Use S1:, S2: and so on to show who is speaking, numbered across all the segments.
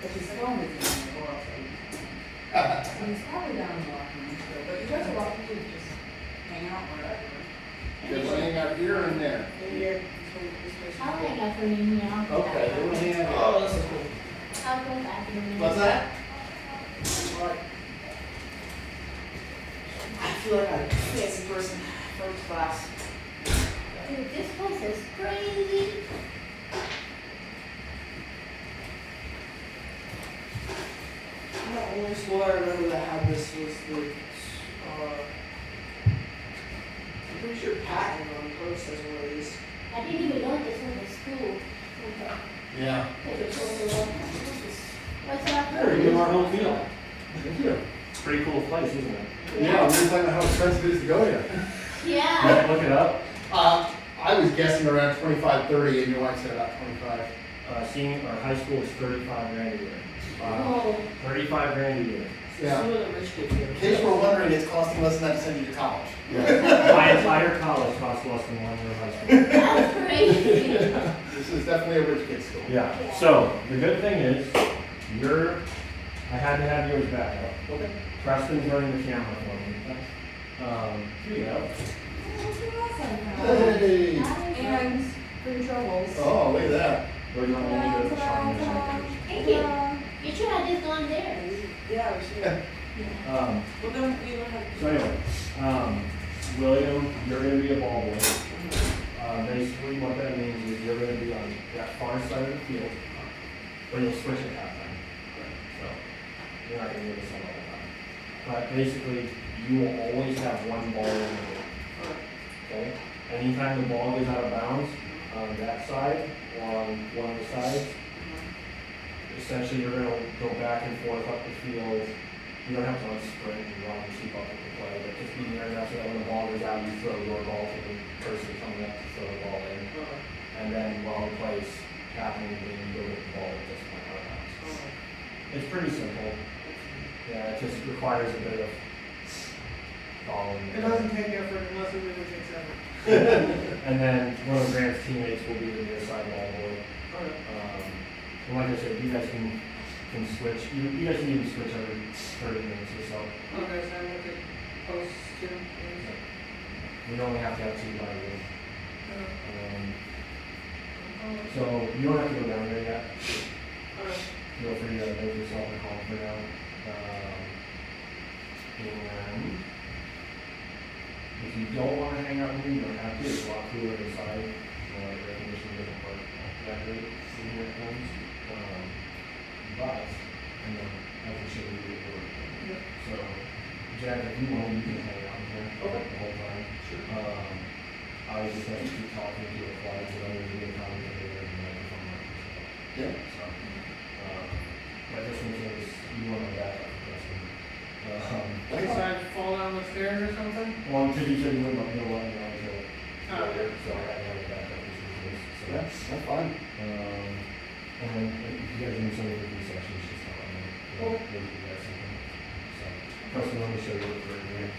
S1: But his phone is in the world, so he's probably down in Washington still. But you guys are welcome to just hang out wherever.
S2: Just hang out here and there.
S1: Here.
S3: I'll hang out for you now.
S2: Okay, we'll hang out.
S4: Oh, this is cool.
S3: I'll go back in a minute.
S2: What's that?
S1: I feel like a fancy person, first class.
S3: Dude, this place is crazy.
S4: The only school I remember that had this was the, I'm pretty sure Patton on Post has one of these.
S3: I didn't even know this was a school.
S2: Yeah.
S3: What's up?
S5: There, you our home field.
S2: Thank you.
S5: Pretty cool place, isn't it?
S2: Yeah, we were talking about how expensive it is to go here.
S3: Yeah.
S5: Look it up.
S2: I was guessing around 25, 30, and your wife said about 25.
S5: Senior or high school is 35 grand a year.
S3: Oh.
S5: 35 grand a year.
S2: Yeah.
S4: Some of the rich kids here.
S2: In case you were wondering, it's costing less than that to send you to college.
S5: My entire college cost less than 1 year of high school.
S3: That's crazy.
S2: This is definitely a rich kid's school.
S5: Yeah. So the good thing is, I had to have yours back up.
S2: Okay.
S5: Preston's running the camera for me. Here you go.
S2: Hey.
S1: And free troubles.
S2: Oh, look at that.
S5: Where do you want me to do the showing the shakers?
S3: Thank you. You should have just gone there.
S1: Yeah, we should.
S5: Um,
S1: Well, then we don't have.
S5: So anyway, William, you're gonna be a ball boy. Basically what that means is you're gonna be on that far side of the field, but you'll switch at halftime. So, you're not gonna do this all the time. But basically, you will always have one ball in the game. Okay? Anytime the ball goes out of bounds on that side or on one of the sides, essentially you're gonna go back and forth up the field. You don't have to sprint and run and keep up with the play, but just be near enough so that when the ball goes out, you throw your ball to the person coming up to throw the ball in. And then while the play's happening, then you go get the ball at this point out of bounds. It's pretty simple. Yeah, it just requires a bit of following.
S4: It doesn't take effort unless it really takes effort.
S5: And then one of Grant's teammates will be the near side ball boy. And like I said, you guys can switch. You guys can even switch every 30 minutes or so.
S4: Okay, so I look at post two.
S5: We only have to have 2 by room. So you don't have to go down there yet. Feel free to make yourself a call for now. And if you don't want to hang out with me, you don't have to. It's a lot cooler inside. Air conditioning doesn't work that great in here at times. But I can show you the work. So, Jack, if you want, you can hang out in here the whole time. Sure. I was just going to keep talking to the flies, and I'm going to be a commentator there and microphone.
S2: Yeah.
S5: So, but just in case you want to back up for this one.
S4: Decide to fall down the stairs or something?
S5: Well, because you said you wouldn't let me know until
S4: Okay.
S5: so I had to have a backup just in case. So
S2: That's fine.
S5: and then if you guys need something to do sessions, just tell me. We'll do that something. So, Preston, let me show you what we're doing.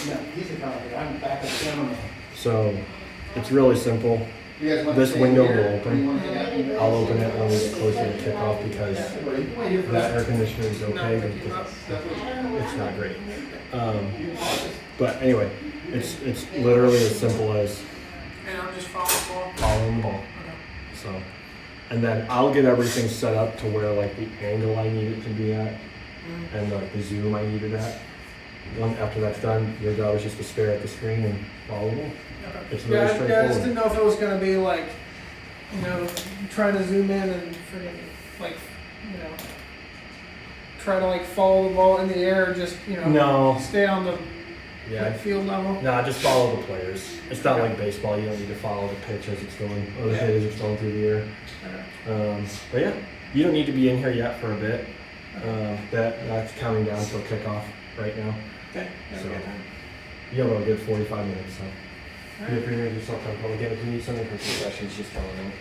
S2: No, he's a commentator. I'm back at the camera.
S5: So, it's really simple.
S2: You guys want
S5: This
S2: to stay
S5: window
S2: here,
S5: will
S2: or
S5: open.
S2: you want to hang out in here?
S5: I'll open it when we get closer to kickoff because
S2: Yeah.
S5: that air conditioner is okay, but it's not great. But anyway, it's literally as simple as
S4: And I'm just following
S5: following the ball. So, and then I'll get everything set up to where like the angle I need it to be at and like the zoom I need it at. After that's done, your job is just to stare at the screen and follow the ball. It's really
S4: Yeah, I just
S5: straightforward.
S4: didn't know if it was gonna be like, trying to zoom in and freaking, like, try to like follow the ball in the air, or just,
S5: No,
S4: stay on the
S5: yeah,
S4: field level.
S5: no, just follow the players. It's not like baseball. You don't need to follow the pitch as it's going, or the hit as it's going through the air. But yeah, you don't need to be in here yet for a bit. That's counting down till kickoff right now.
S4: Okay.
S5: So, you have a good 45 minutes, so feel free to make yourself comfortable. Again, if you need something for sessions, just tell me.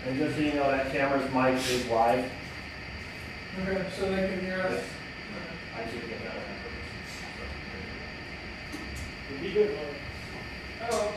S5: And just so you know, that camera's mic is live.
S4: Okay, so they can hear us.
S5: I should get that on purpose.
S4: Be good, Lord.
S5: Hello.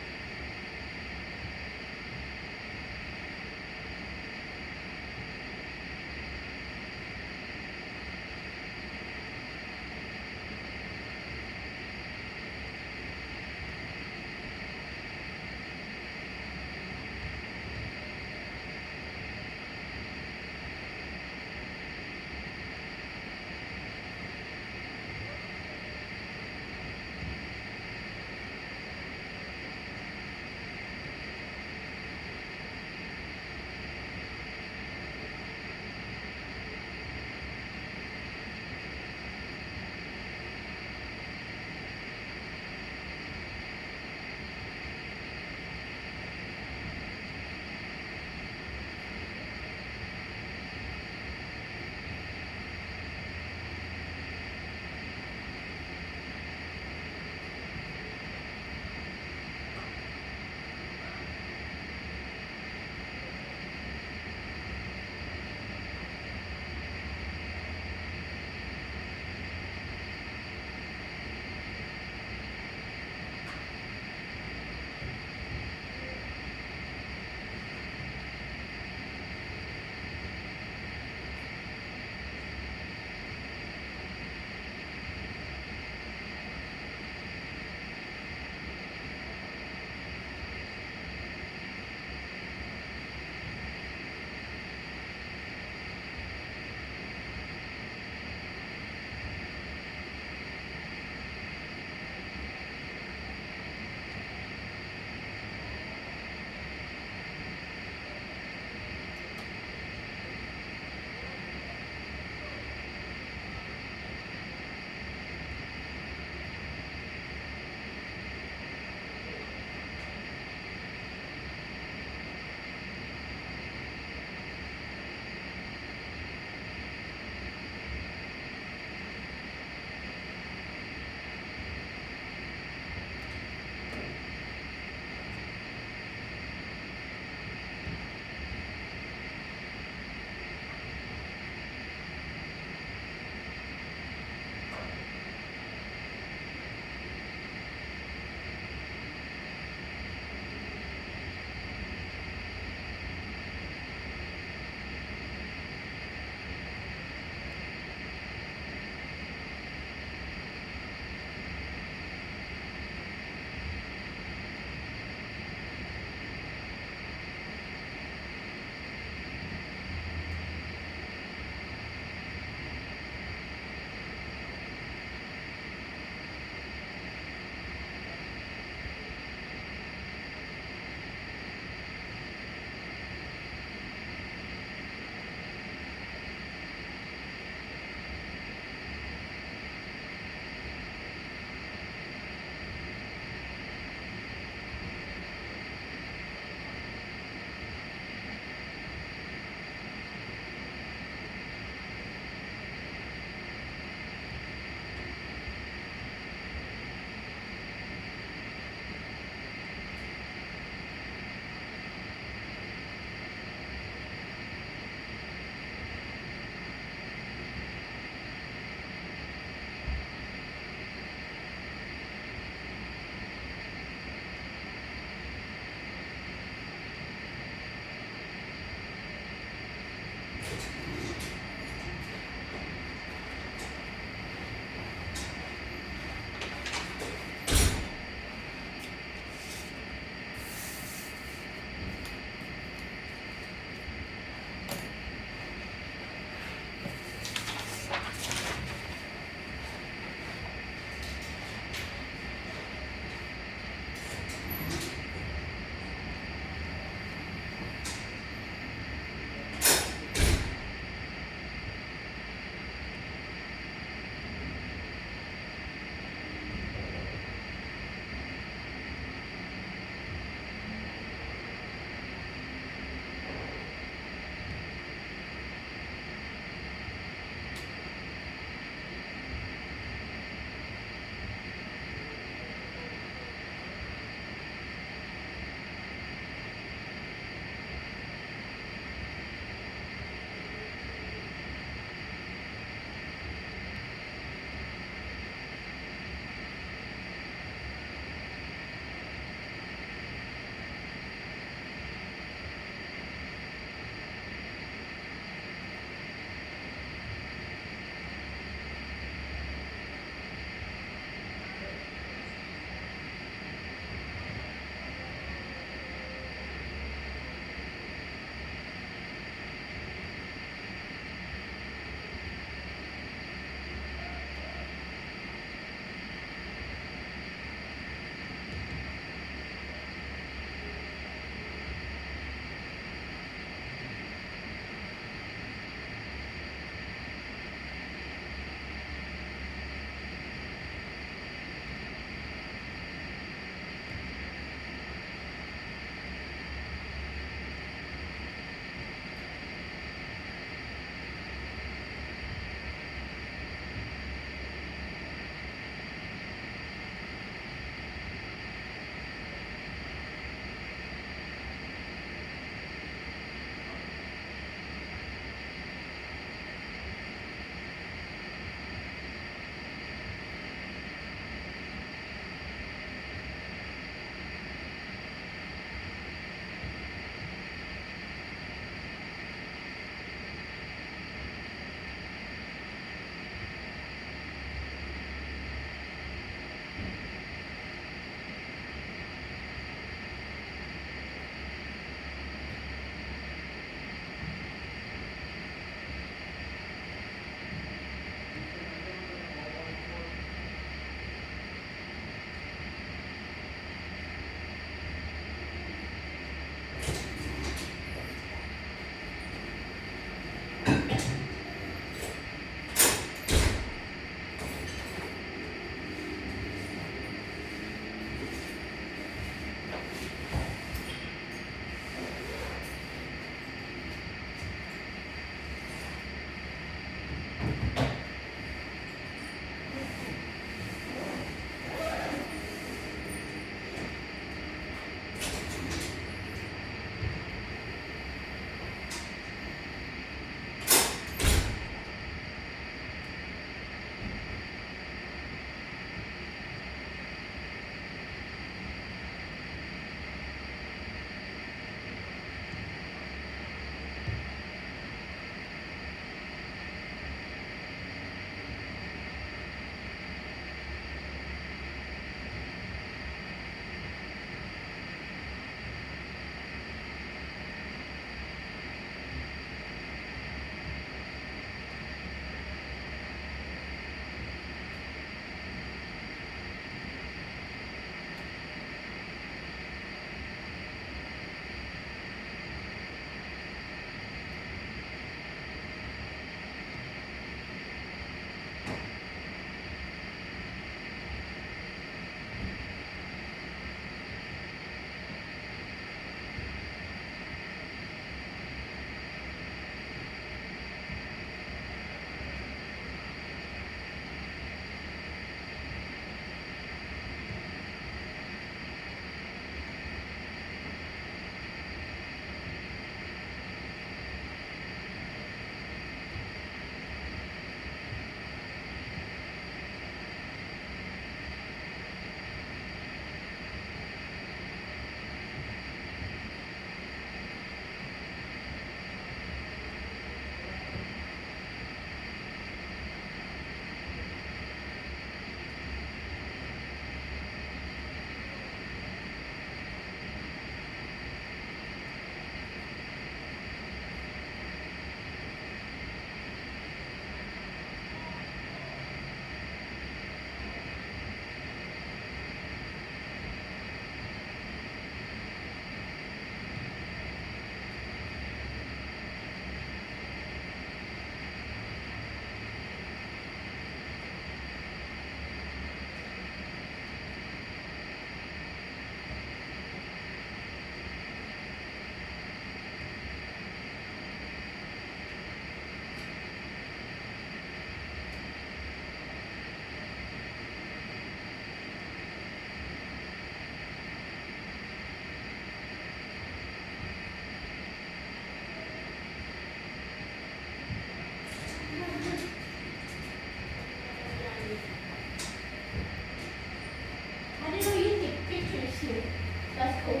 S3: That's cool.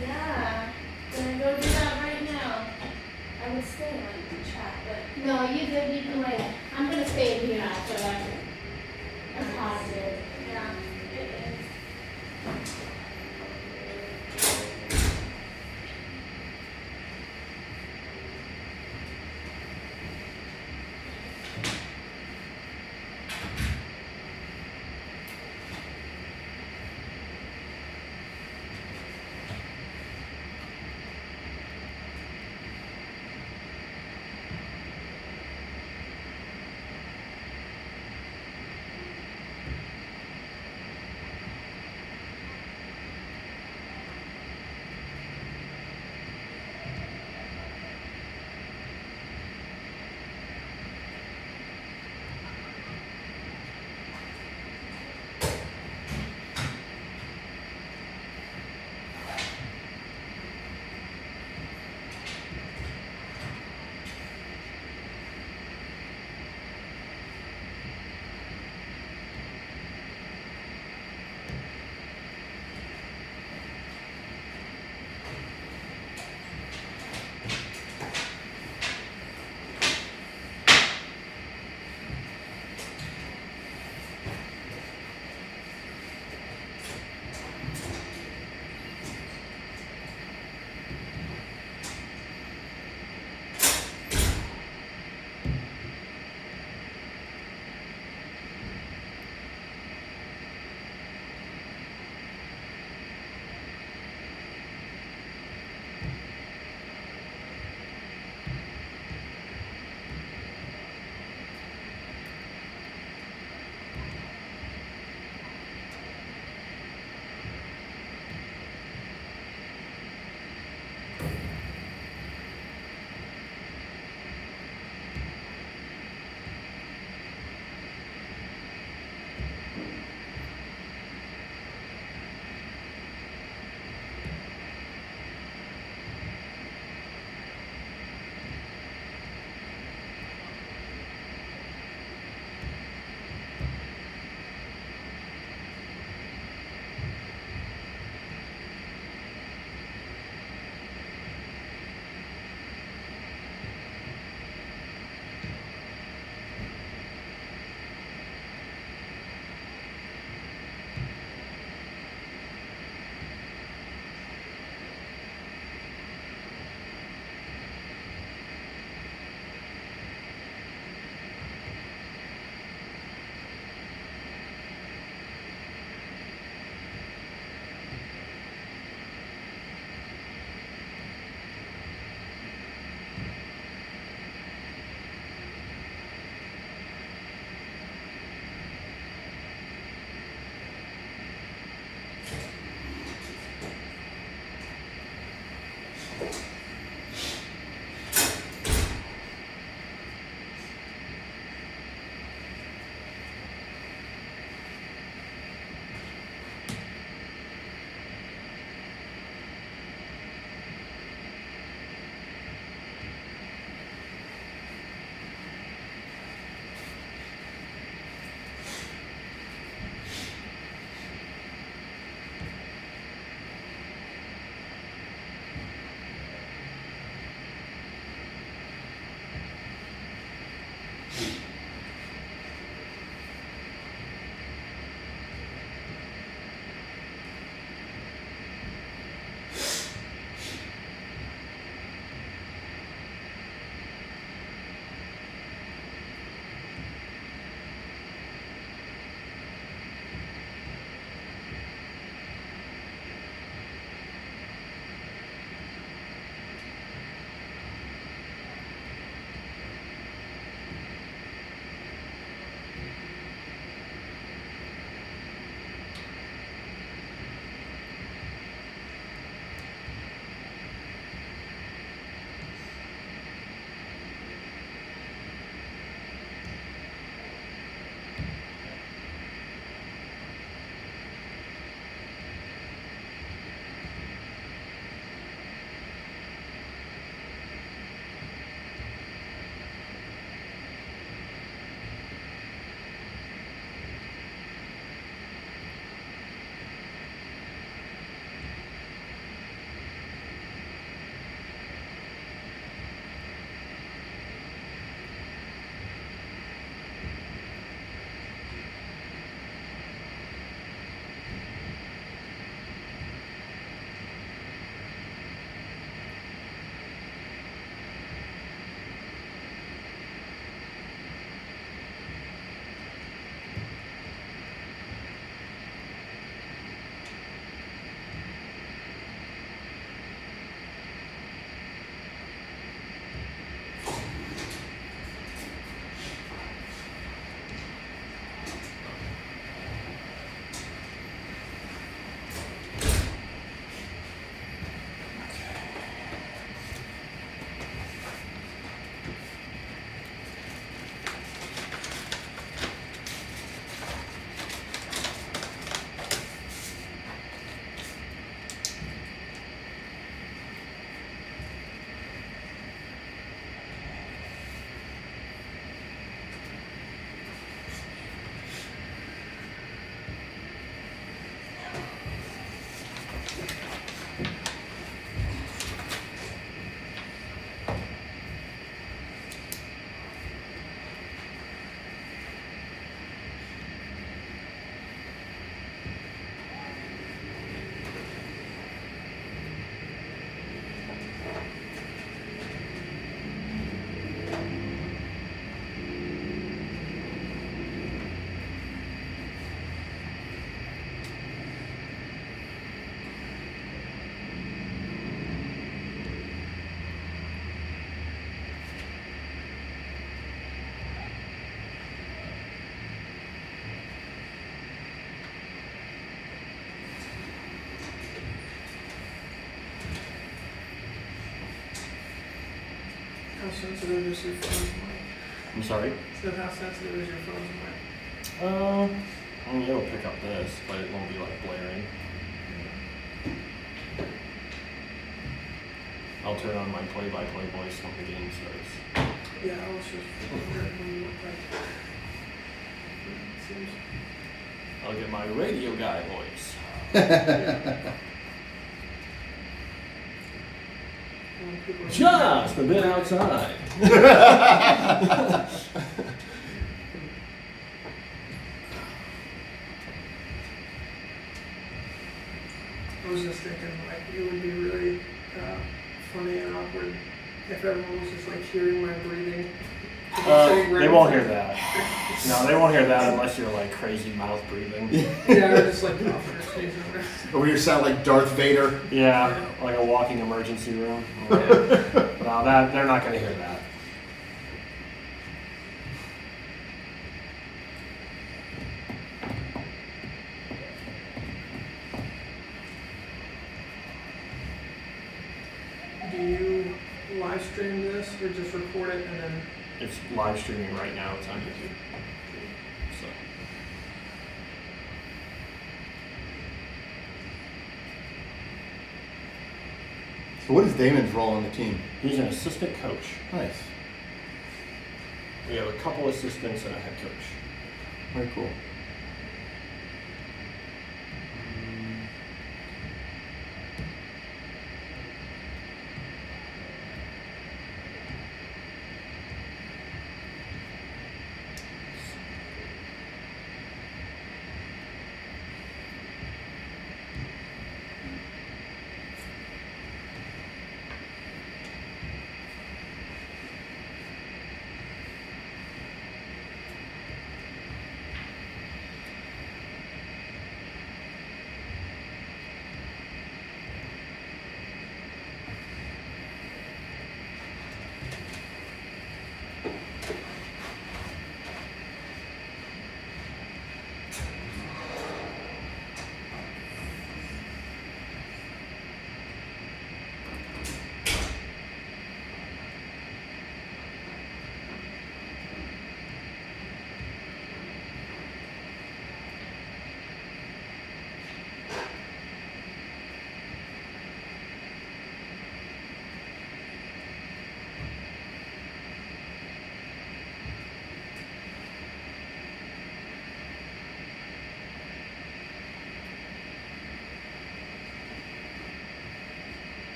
S6: Yeah. Gonna go do that right now. I would stay on the chat, but
S3: No, you can wait. I'm gonna stay in here now, so that's positive.
S6: yeah, it is.
S4: How sensitive is your phone's mic?
S5: I'm sorry?
S4: So how sensitive is your phone's mic?
S5: I mean, it'll pick up this, but it won't be like blaring. I'll turn on my play-by-play voice when the game starts.
S4: Yeah, I was just wondering when you look like. It seems.
S5: I'll get my radio guy voice.
S4: When people are-
S5: Just a bit outside.
S4: I was just thinking, like, it would be really funny and awkward if everyone was just like hearing my breathing.
S5: They won't hear that. No, they won't hear that unless you're like crazy mouth breathing.
S4: Yeah, or just like coughing or sneezing.
S2: Or you sound like Darth Vader.
S5: Yeah, like a walking emergency room. No, that they're not gonna hear that.
S4: Do you live stream this or just record it and then?
S5: It's live streaming right now. It's on YouTube. So.
S2: So what is Damon's role on the team?
S5: He's an assistant coach.
S2: Nice.
S5: We have a couple assistants and a head coach.
S2: Very cool.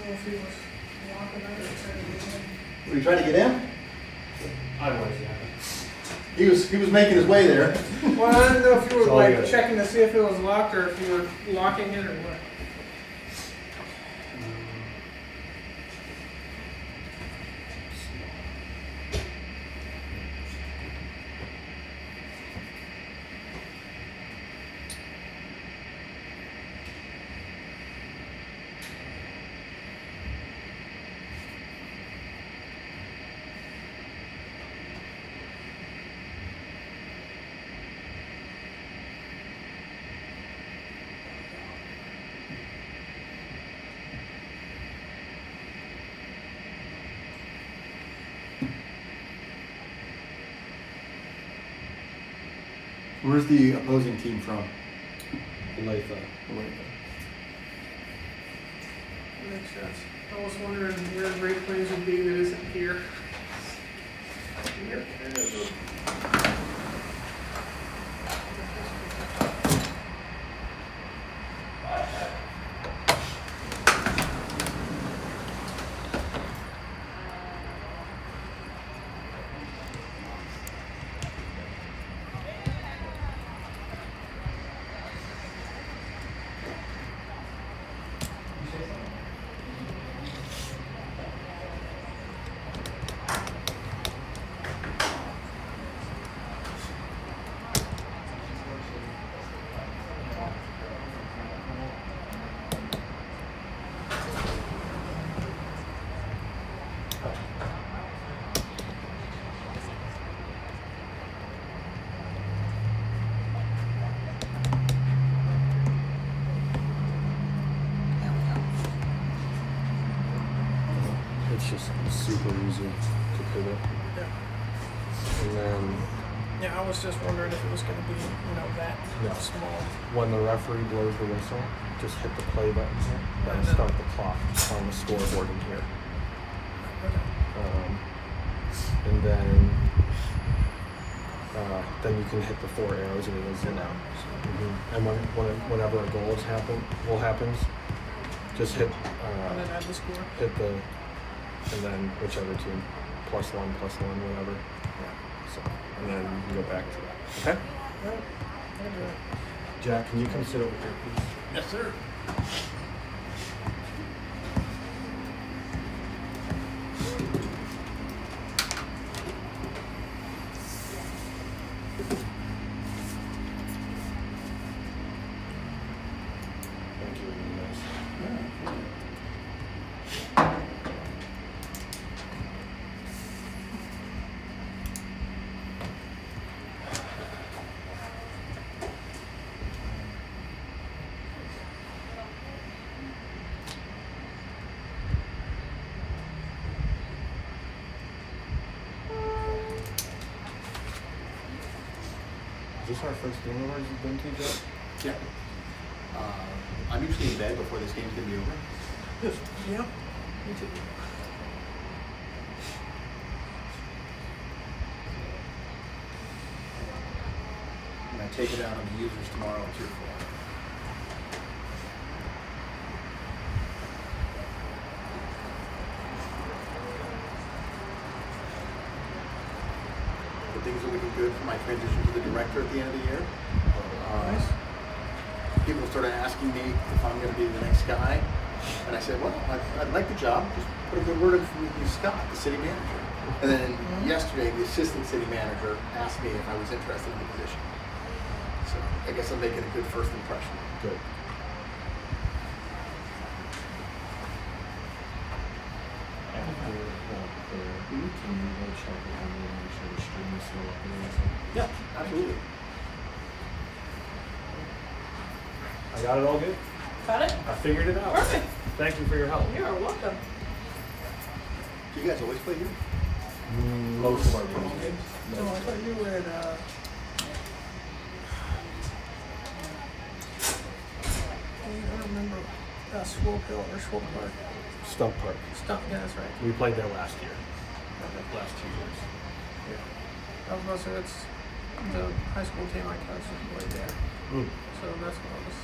S4: If he was walking out or trying to get in.
S2: Were you trying to get in?
S5: I was, yeah.
S2: He was making his way there.
S4: Well, I didn't know if you were
S5: It's all
S4: like
S5: good.
S4: checking to see if it was locked or if you were locking it or what.
S2: Where's the opposing team from?
S5: Latha.
S4: That makes sense. I was wondering where Great Plains would be that isn't here.
S5: It's just super easy to pivot.
S4: Yeah.
S5: And then
S4: Yeah, I was just wondering if it was going to be, that
S5: No.
S4: small.
S5: when the referee blows the whistle, just hit the play button here and start the clock on the scoreboard in here. And then you can hit the 4 arrows and it goes in and out. And whenever a goal happens, just hit
S4: And then add the score.
S5: hit the and then whichever team +1, whatever. So and then you can go back to that. Okay. Jack, can you come sit over here, please?
S2: Yes, sir.
S5: Thank you, guys. Is this our first game of ours you've been to, Jack?
S2: Yeah. I'm usually in bed before this game's gonna be over.
S4: Yeah. Me too.
S2: And I take it out on the users tomorrow at 2 o'clock. But things are looking good for my transition to the director at the end of the year.
S4: Nice.
S2: People started asking me if I'm going to be the next guy. And I said, well, I'd like the job. Just put a good word in from Scott, the city manager. And then yesterday, the assistant city manager asked me if I was interested in the position. So I guess I'm making a good first impression.
S5: Good. Can you go check it out and make sure the stream is still up there?
S2: Yeah, absolutely.
S5: I got it all good.
S1: Got it?
S5: I figured it out.
S1: Perfect.
S5: Thank you for your help.
S1: You're welcome.
S2: Do you guys always play here?
S5: Most of our games.
S4: No, I thought you were at, I don't remember, Swope Hill or Swope Park.
S5: Stump Park.
S4: Yeah, that's right.
S5: We played there last year. Last 2 years.
S4: I was about to say, it's the high school team I coached played there.
S5: Mm.
S4: So that's what I was.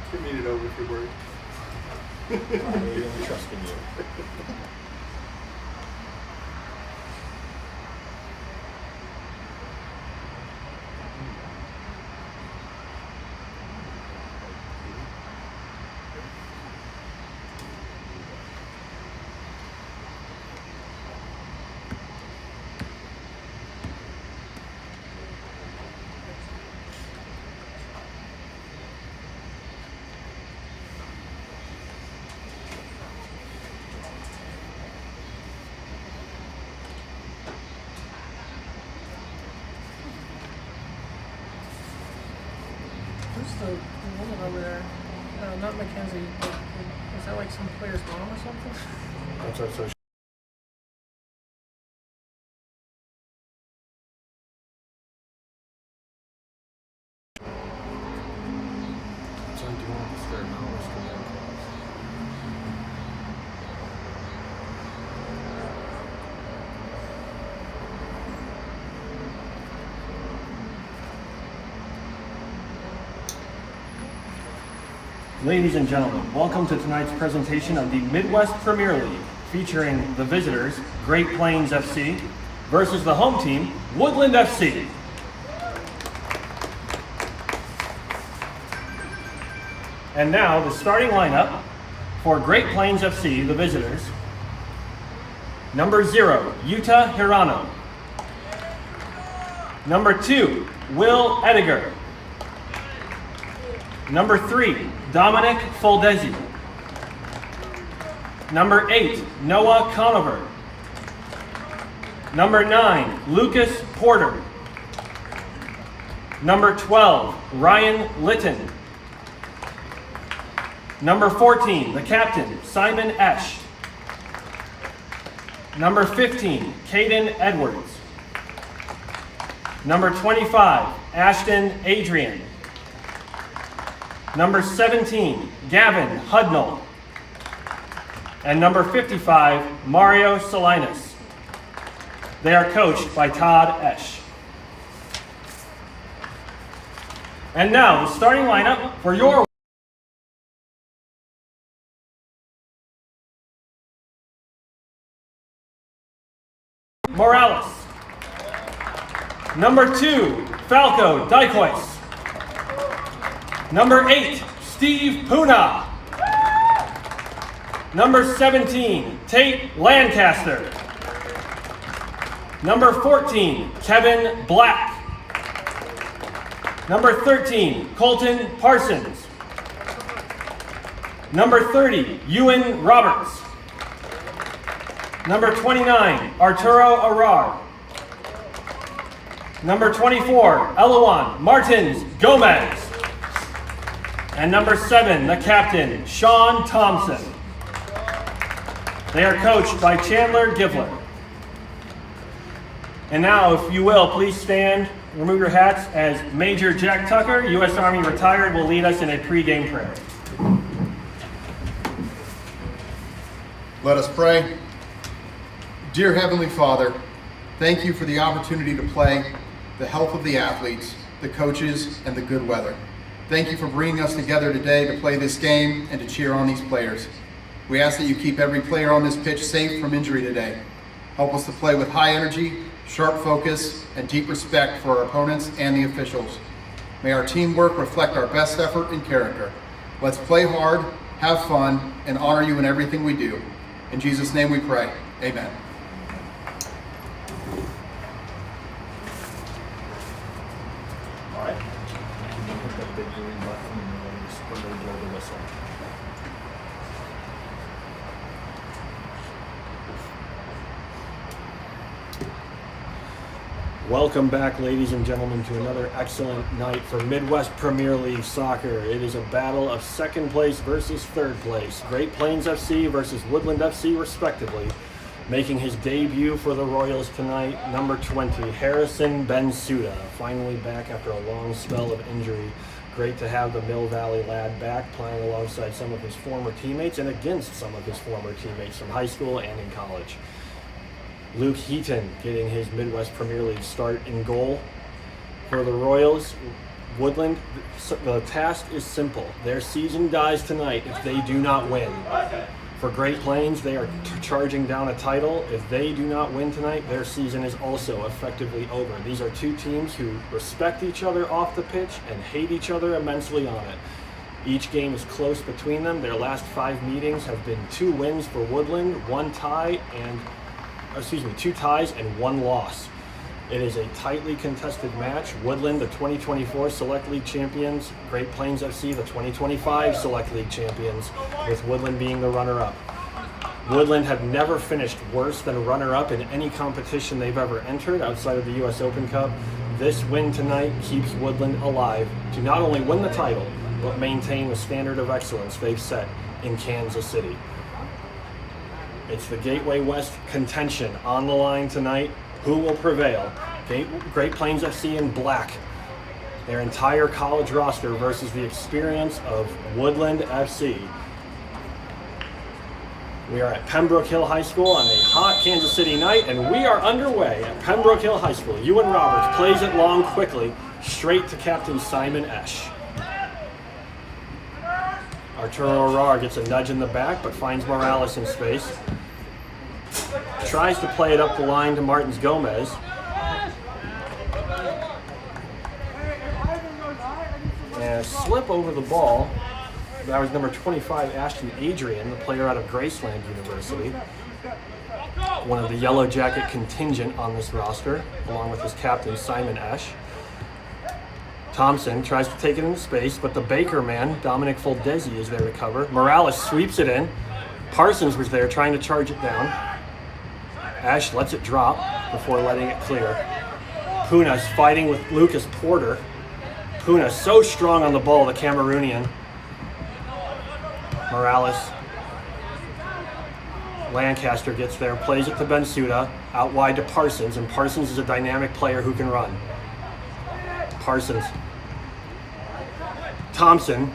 S2: Give me it over if you're worried.
S5: I really trust in you.
S4: Who's the woman over there? Not Mackenzie. But is that like some player's mom or something?
S5: That's our social. Ladies and gentlemen, welcome to tonight's presentation of the Midwest Premier League, featuring the visitors, Great Plains FC, versus the home team, Woodland FC. And now, the starting lineup for Great Plains FC, the visitors. Number 0, Yuta Hirano. Number 2, Will Ediger. Number 3, Dominic Foldesi. Number 8, Noah Conover. Number 9, Lucas Porter. Number 12, Ryan Litton. Number 14, the captain, Simon Esch. Number 15, Caden Edwards. Number 25, Ashton Adrian. Number 17, Gavin Hudnall. And number 55, Mario Salinas. They are coached by Todd Esch. And now, the starting lineup for your Morales. Number 2, Falco Dykhuis. Number 8, Steve Puna. Number 17, Tate Lancaster. Number 14, Kevin Black. Number 13, Colton Parsons. Number 30, Ewan Roberts. Number 29, Arturo Arar. Number 24, Eloan Martins Gomez. And number 7, the captain, Sean Thompson. They are coached by Chandler Givler. And now, if you will, please stand, remove your hats, as Major Jack Tucker, U.S. Army retired, will lead us in a pregame prayer.
S2: Let us pray. Dear Heavenly Father, thank you for the opportunity to play, the health of the athletes, the coaches, and the good weather. Thank you for bringing us together today to play this game and to cheer on these players. We ask that you keep every player on this pitch safe from injury today. Help us to play with high energy, sharp focus, and deep respect for our opponents and the officials. May our teamwork reflect our best effort and character. Let's play hard, have fun, and honor you in everything we do. In Jesus' name we pray. Amen.
S5: All right. Hit that big green button and then just put it blow the whistle. Welcome back, ladies and gentlemen, to another excellent night for Midwest Premier League soccer. It is a battle of second place versus third place. Great Plains FC versus Woodland FC, respectively. Making his debut for the Royals tonight, number 20, Harrison Bensuda, finally back after a long spell of injury. Great to have the Mill Valley lad back, playing alongside some of his former teammates and against some of his former teammates from high school and in college. Luke Heaton getting his Midwest Premier League start in goal for the Royals. Woodland, the task is simple. Their season dies tonight if they do not win. For Great Plains, they are charging down a title. If they do not win tonight, their season is also effectively over. These are two teams who respect each other off the pitch and hate each other immensely on it. Each game is close between them. Their last 5 meetings have been 2 wins for Woodland, 2 ties and 1 loss. It is a tightly contested match. Woodland, the 2024 Select League champions. Great Plains FC, the 2025 Select League champions, with Woodland being the runner-up. Woodland have never finished worse than a runner-up in any competition they've ever entered outside of the U.S. Open Cup. This win tonight keeps Woodland alive to not only win the title, but maintain the standard of excellence they've set in Kansas City. It's the Gateway West contention on the line tonight. Who will prevail? Great Plains FC in black, their entire college roster versus the experience of Woodland FC. We are at Pembroke Hill High School on a hot Kansas City night, and we are underway at Pembroke Hill High School. Ewan Roberts plays it long quickly, straight to Captain Simon Esch. Arturo Arar gets a nudge in the back, but finds Morales in space. Tries to play it up the line to Martins Gomez. And a slip over the ball. That was number 25, Ashton Adrian, the player out of Graceland University. One of the Yellow Jacket contingent on this roster, along with his captain, Simon Esch. Thompson tries to take it into space, but the Baker man, Dominic Foldesi, is there to cover. Morales sweeps it in. Parsons was there trying to charge it down. Ash lets it drop before letting it clear. Puna's fighting with Lucas Porter. Puna so strong on the ball, the Cameroonian. Morales. Lancaster gets there, plays it to Bensuda, out wide to Parsons, and Parsons is a dynamic player who can run. Parsons. Thompson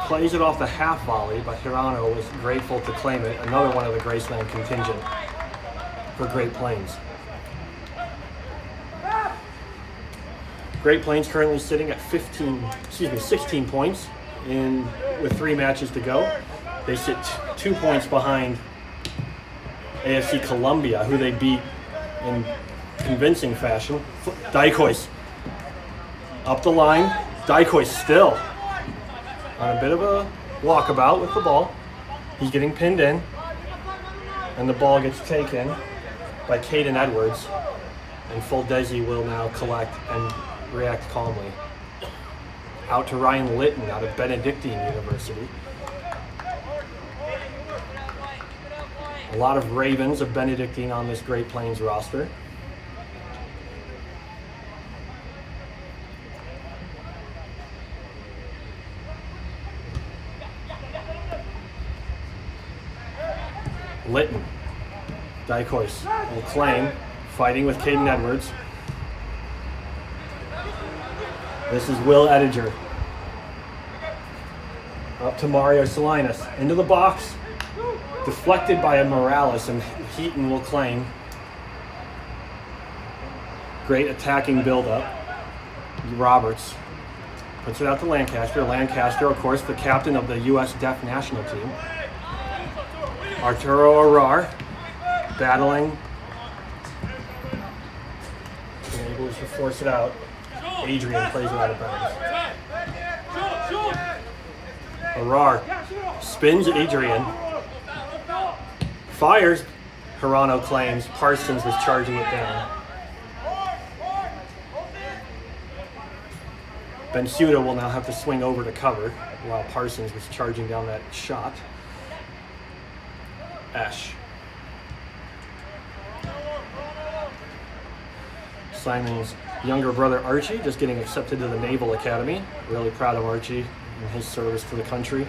S5: plays it off the half volley, but Hirano was grateful to claim it. Another one of the Graceland contingent for Great Plains. Great Plains currently sitting at 16 points with 3 matches to go. They sit 2 points behind AFC Columbia, who they beat in convincing fashion. Dykois up the line. Dykois still on a bit of a walkabout with the ball. He's getting pinned in, and the ball gets taken by Caden Edwards, and Foldesi will now collect and react calmly. Out to Ryan Litton out of Benedictine University. A lot of Ravens of Benedictine on this Great Plains roster. Litton. Dykois will claim, fighting with Caden Edwards. This is Will Ediger. Up to Mario Salinas. Into the box. Deflected by a Morales, and Heaton will claim. Great attacking build-up. Roberts puts it out to Lancaster. Lancaster, of course, the captain of the U.S. Deaf national team. Arturo Arar battling. Able to force it out. Adrian plays it out of bounds. Arar spins Adrian. Fires. Hirano claims Parsons was charging it down. Bensuda will now have to swing over to cover while Parsons was charging down that shot. Esch. Simon's younger brother Archie just getting accepted to the Naval Academy. Really proud of Archie and his service to the country.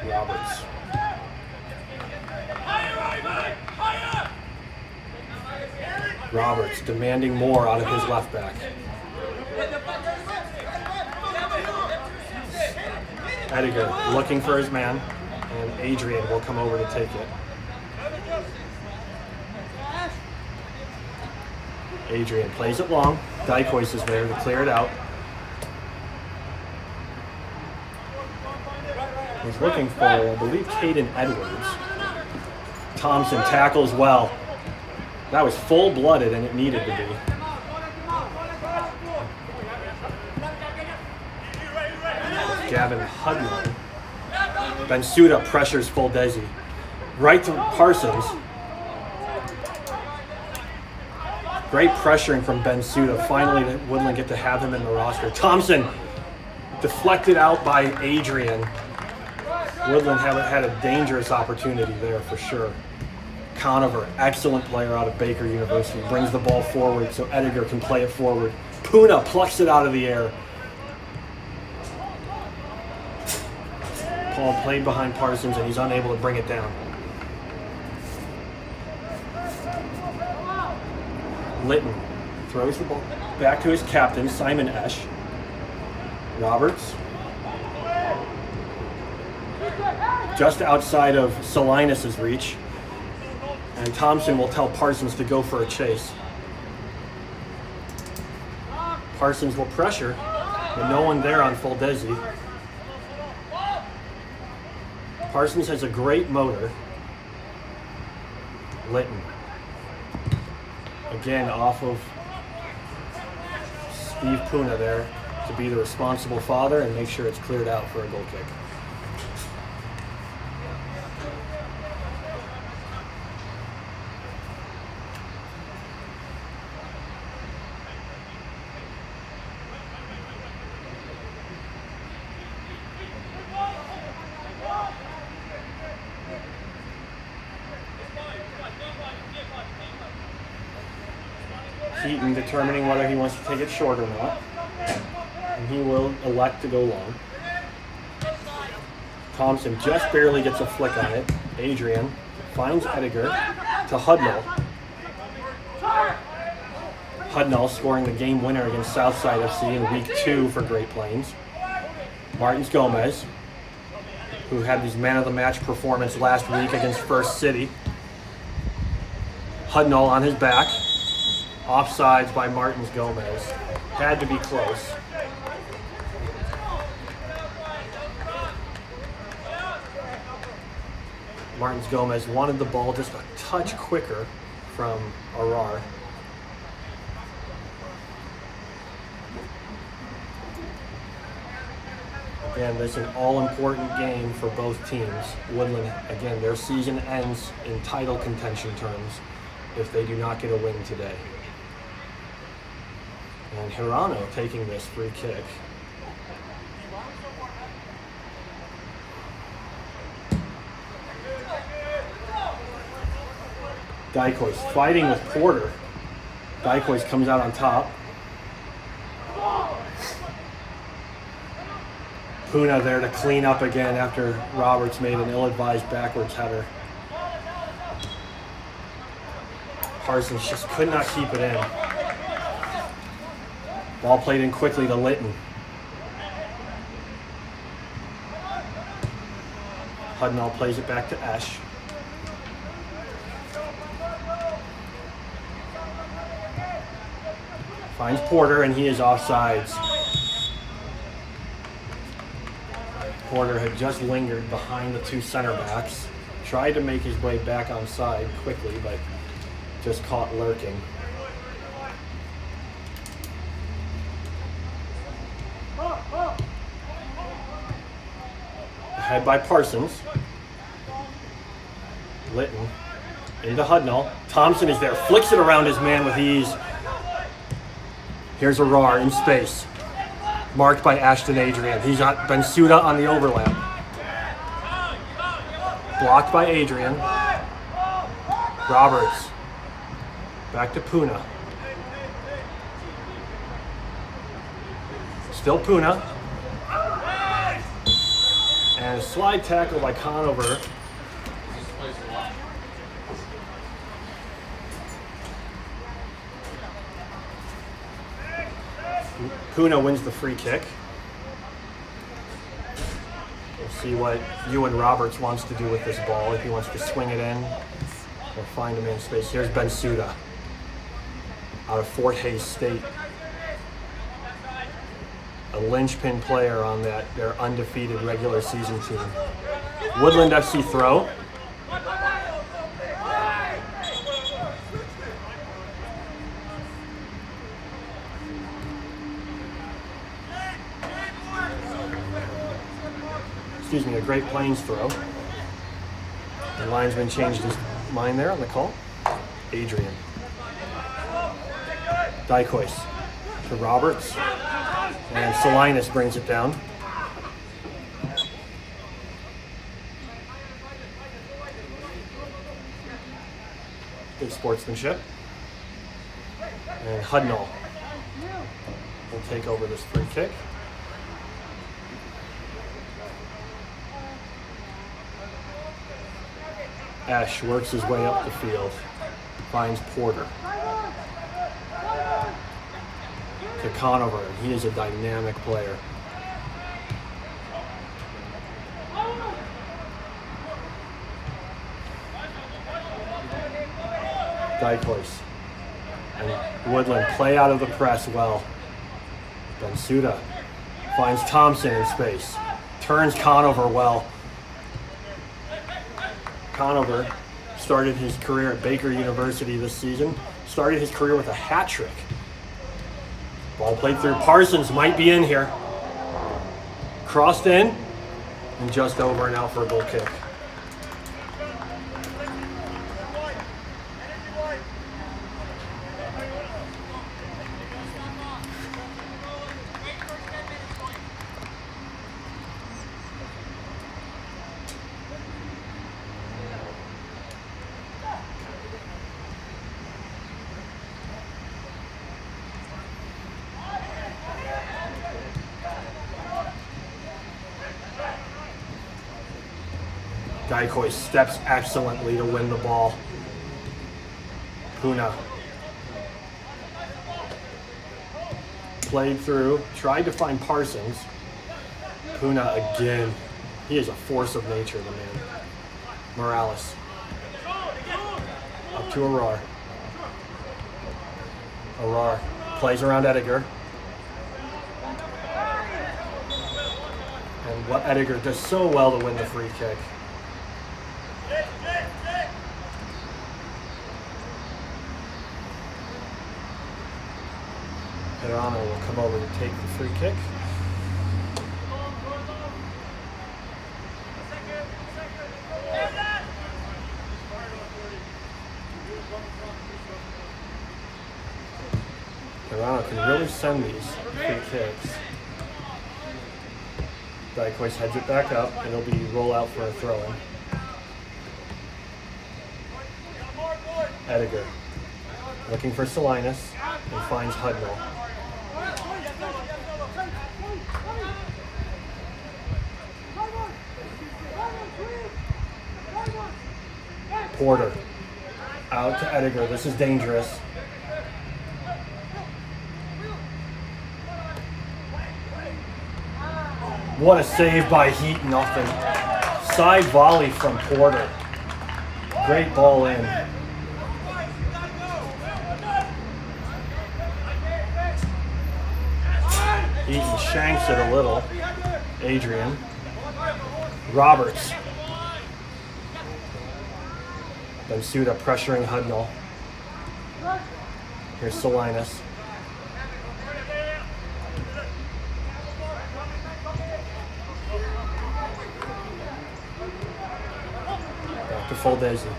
S5: Roberts. Roberts demanding more out of his left back. Ediger looking for his man, and Adrian will come over to take it. Adrian plays it long. Dykois is there to clear it out. He's looking for, I believe, Caden Edwards. Thompson tackles well. That was full-blooded, and it needed to be. Gavin Hudman. Bensuda pressures Fuldesi. Right to Parsons. Great pressuring from Bensuda. Finally, Woodland get to have him in the roster. Thompson deflected out by Adrian. Woodland had a dangerous opportunity there for sure. Conover, excellent player out of Baker University, brings the ball forward so Edgar can play it forward. Puna plucks it out of the air. Paul played behind Parsons and he's unable to bring it down. Litton throws the ball back to his captain, Simon Esch. Roberts. Just outside of Salinas' reach. And Thompson will tell Parsons to go for a chase. Parsons will pressure, but no one there on Fuldesi. Parsons has a great motor. Litton. Again, off of Steve Puna there to be the responsible father and make sure it's cleared out for a goal kick. Heaton determining whether he wants to take it short or not. And he will elect to go long. Thompson just barely gets a flick on it. Adrian finds Edgar to Hudnall. Hudnall scoring the game winner against Southside FC in week 2 for Great Plains. Martins Gomez, who had his man of the match performance last week against First City. Hudnall on his back. Offsides by Martins Gomez. Had to be close. Martins Gomez wanted the ball just a touch quicker from Arar. Again, this is an all-important game for both teams. Woodland, again, their season ends in title contention terms if they do not get a win today. And Hirano taking this free kick. Dykois fighting with Porter. Dykois comes out on top. Puna there to clean up again after Roberts made an ill-advised backwards header. Parsons just could not keep it in. Ball played in quickly to Litton. Hudnall plays it back to Esch. Finds Porter and he is offsides. Porter had just lingered behind the two center backs. Tried to make his way back on side quickly, but just caught lurking. Head by Parsons. Litton into Hudnall. Thompson is there, flicks it around his man with ease. Here's Arar in space. Marked by Ashton Adrian. He's got Bensuda on the overlap. Blocked by Adrian. Roberts. Back to Puna. Still Puna. And a slide tackle by Conover. Puna wins the free kick. We'll see what Ewan Roberts wants to do with this ball, if he wants to swing it in or find him in space. Here's Bensuda. out of Fort Hays State. A linchpin player on their undefeated regular season team. Woodland FC throw. Excuse me, a Great Plains throw. The linesman changed his mind there on the call. Adrian. Dykois to Roberts. And Salinas brings it down. Good sportsmanship. And Hudnall will take over this free kick. Ash works his way up the field, finds Porter. To Conover, he is a dynamic player. Dykois and Woodland play out of the press well. Bensuda finds Thompson in space, turns Conover well. Conover started his career at Baker University this season, started his career with a hat trick. Ball played through. Parsons might be in here. Crossed in and just over and out for a goal kick. Dykois steps excellently to win the ball. Puna played through, tried to find Parsons. Puna again. He is a force of nature, the man. Morales. Up to Arar. Arar plays around Ediger. And what Ediger does so well to win the free kick. Perano will come over to take the free kick. Perano can really send these free kicks. Dykois heads it back up, and it'll be roll out for a throw-in. Ediger looking for Salinas and finds Hudnall. Porter out to Ediger. This is dangerous. What a save by Heaton off the side volley from Porter. Great ball in. Heaton shanks it a little. Adrian. Roberts. Bensuda pressuring Hudnall. Here's Salinas. Back to Foldesi.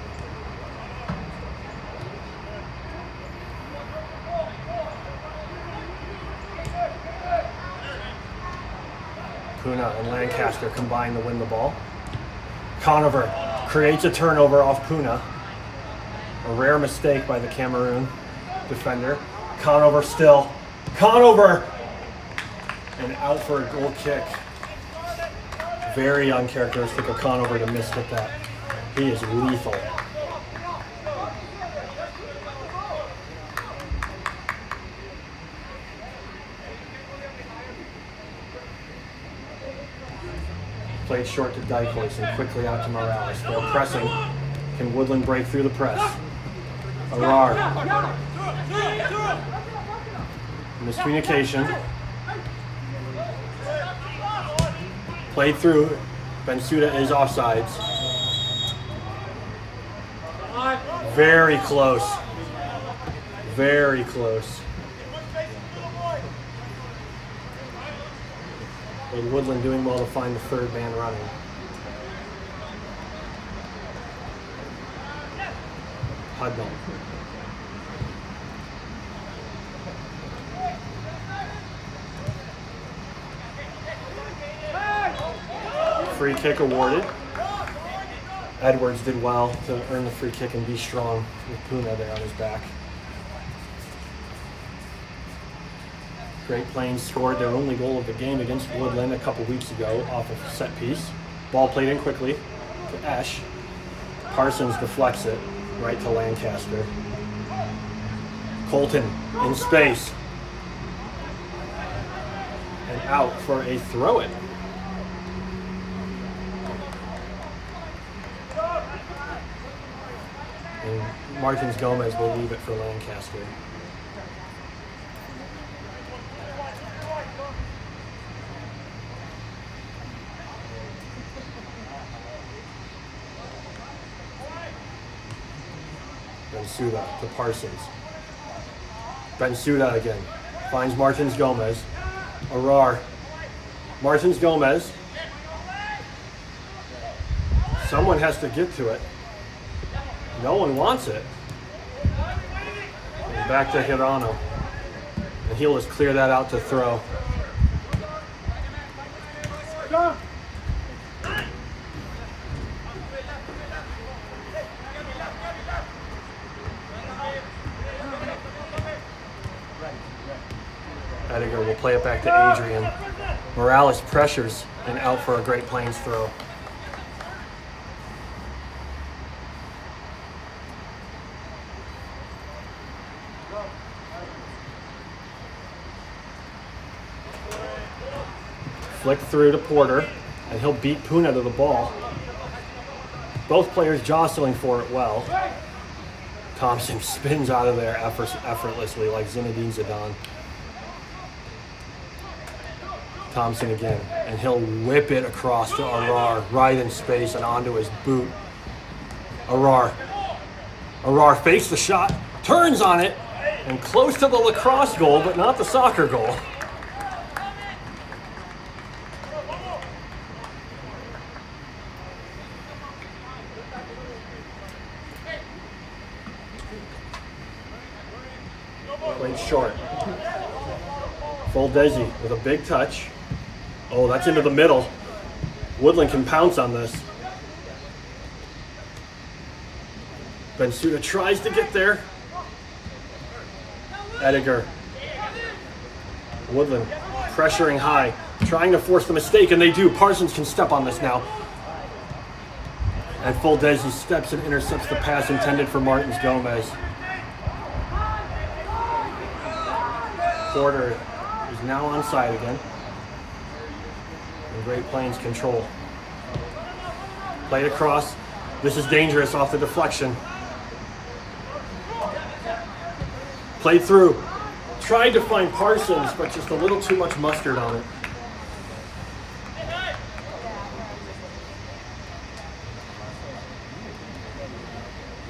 S5: Puna and Lancaster combine to win the ball. Conover creates a turnover off Puna. A rare mistake by the Cameroon defender. Conover still. Conover! And out for a goal kick. Very uncharacteristic of Conover to miss with that. He is lethal. Played short to Dykois and quickly out to Morales. They're pressing. Can Woodland break through the press? Arar Miscommunication. Played through. Bensuda is offsides. Very close. Very close. But Woodland doing well to find the third man running. Hudnall. Free kick awarded. Edwards did well to earn the free kick and be strong with Puna there on his back. Great Plains scored their only goal of the game against Woodland a couple weeks ago off of a set piece. Ball played in quickly to Esch. Parsons deflects it right to Lancaster. Colton in space. And out for a throw-in. And Martins Gomez will leave it for Lancaster. Bensuda to Parsons. Bensuda again. Finds Martins Gomez. Arar. Martins Gomez. Someone has to get to it. No one wants it. And back to Hirano. And he'll just clear that out to throw. Ediger will play it back to Adrian. Morales pressures and out for a Great Plains throw. Flick through to Porter, and he'll beat Puna to the ball. Both players jostling for it well. Thompson spins out of there effortlessly like Zinedine Zidane. Thompson again, and he'll whip it across to Arar, right in space and onto his boot. Arar fakes the shot, turns on it, and close to the lacrosse goal, but not the soccer goal. Played short. Full Desi with a big touch. Oh, that's into the middle. Woodland can pounce on this. Bensuda tries to get there. Ediger. Woodland pressuring high, trying to force the mistake, and they do. Parsons can step on this now. And Full Desi steps and intercepts the pass intended for Martins Gomez. Porter is now onside again. And Great Plains control. Played across. This is dangerous off the deflection. Played through. Tried to find Parsons, but just a little too much mustard on it.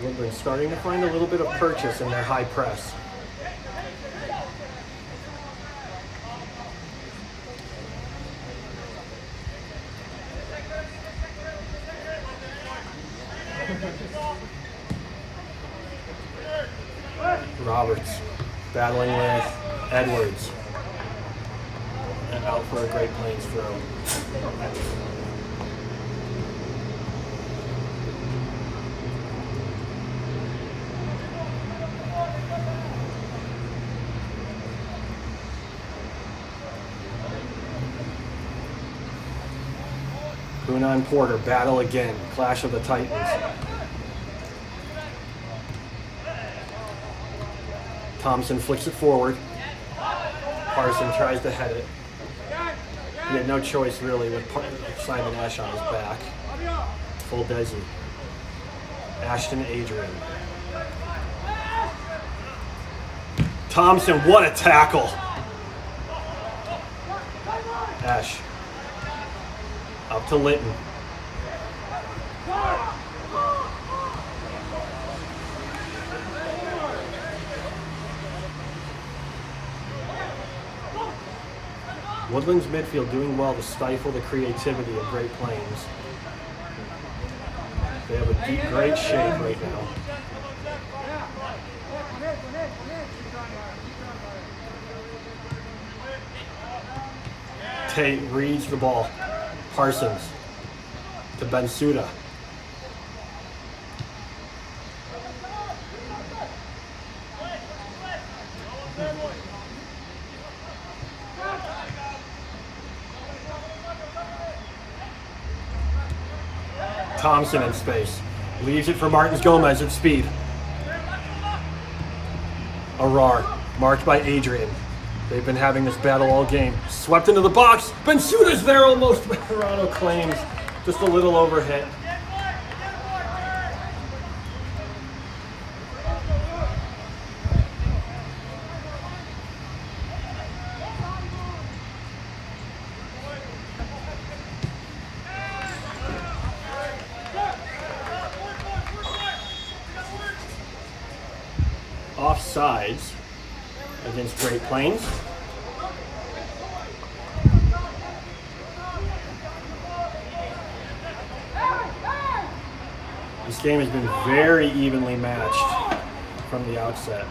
S5: Woodland starting to find a little bit of purchase in their high press. Roberts battling with Edwards. And out for a Great Plains throw. Puna and Porter battle again. Clash of the Titans. Thompson flicks it forward. Parson tries to head it. He had no choice really with Simon Esch on his back. Full Desi. Ashton Adrian. Thompson, what a tackle. Ash. Up to Litton. Woodland's midfield doing well to stifle the creativity of Great Plains. They have a deep, great shape right now. Tate reads the ball. Parsons to Bensuda. Thompson in space. Leaves it for Martins Gomez at speed. Arar, marked by Adrian. They've been having this battle all game. Swept into the box. Bensuda's there almost, but Toronto claims just a little overhit. Offsides against Great Plains. This game has been very evenly matched from the outset.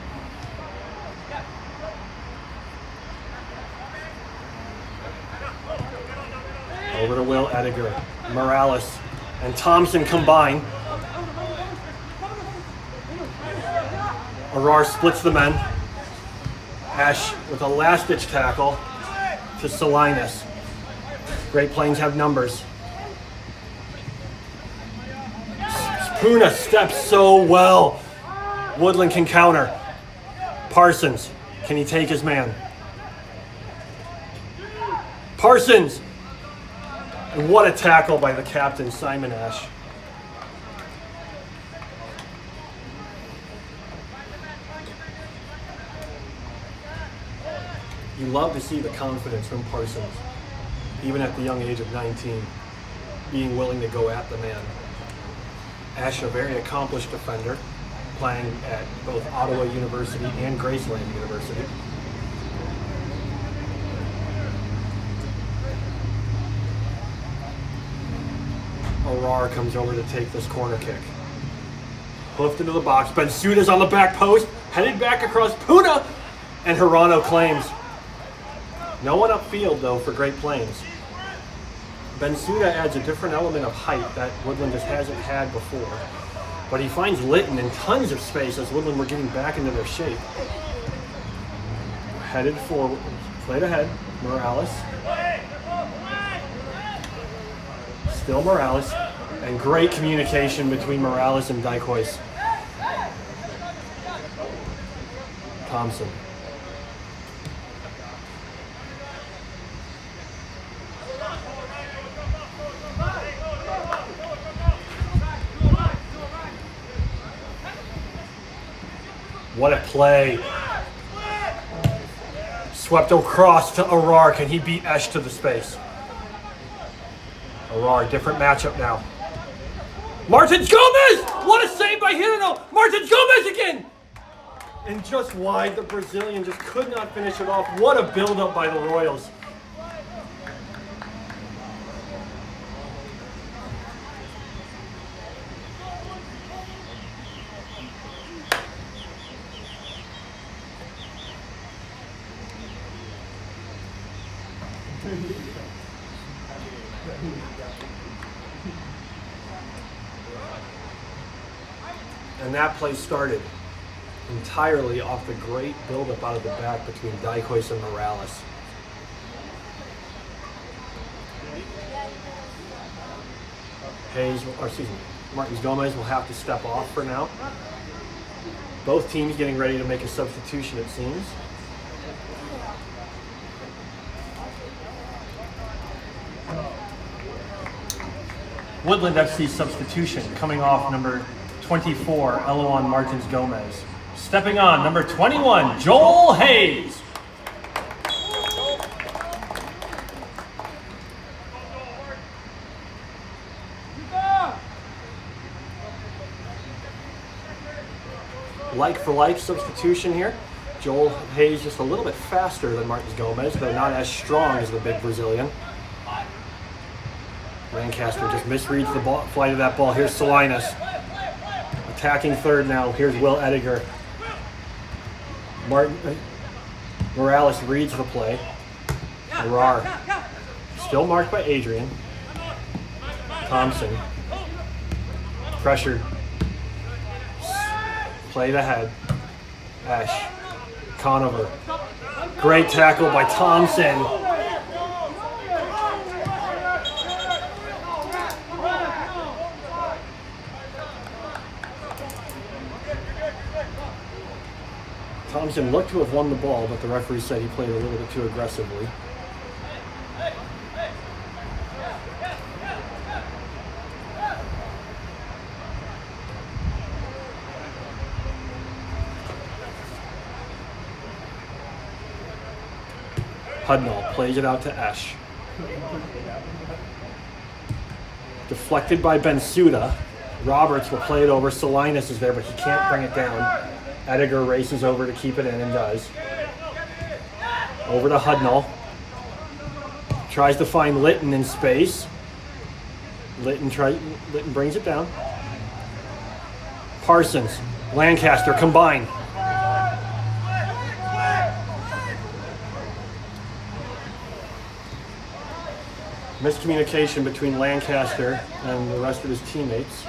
S5: Over to Will Ediger. Morales and Thompson combine. Arar splits the men. Ash with a last-ditch tackle to Salinas. Great Plains have numbers. Puna steps so well. Woodland can counter. Parsons, can he take his man? Parsons! And what a tackle by the captain, Simon Ash. You love to see the confidence from Parsons, even at the young age of 19, being willing to go at the man. Ash, a very accomplished defender, playing at both Ottawa University and Graceland University. Arar comes over to take this corner kick. Hoofed into the box. Bensuda's on the back post, headed back across Puna, and Hirano claims. No one upfield, though, for Great Plains. Bensuda adds a different element of height that Woodland just hasn't had before. But he finds Litton in tons of space as Woodland were getting back into their shape. Headed forward, played ahead, Morales. Still Morales, and great communication between Morales and Dykehois. Thompson. What a play. Swept across to Arar. Can he beat Esh to the space? Arar, different matchup now. Martins Gomez! What a save by Hirano! Martins Gomez again! And just wide, the Brazilian just could not finish it off. What a build-up by the Royals. And that play started entirely off the great buildup out of the back between Dykehois and Morales. Martins Gomez will have to step off for now. Both teams getting ready to make a substitution, it seems. Woodland FC substitution coming off number 24, Eloan Martins Gomez. Stepping on, number 21, Joel Hayes. Like for like substitution here. Joel Hayes just a little bit faster than Martins Gomez, though not as strong as the big Brazilian. Lancaster just misreads the ball, flight of that ball. Here's Salinas. Attacking third now. Here's Will Ediger. Morales reads the play. Morar. Still marked by Adrian. Thompson. Pressured. Played ahead. Ash. Conover. Great tackle by Thompson. Thompson looked to have won the ball, but the referee said he played a little bit too aggressively. Hudnall plays it out to Esch. Deflected by Bensuda. Roberts will play it over. Salinas is there, but he can't bring it down. Ediger races over to keep it in and does. Over to Hudnall. Tries to find Litton in space. Litton brings it down. Parsons, Lancaster combine. Miscommunication between Lancaster and the rest of his teammates.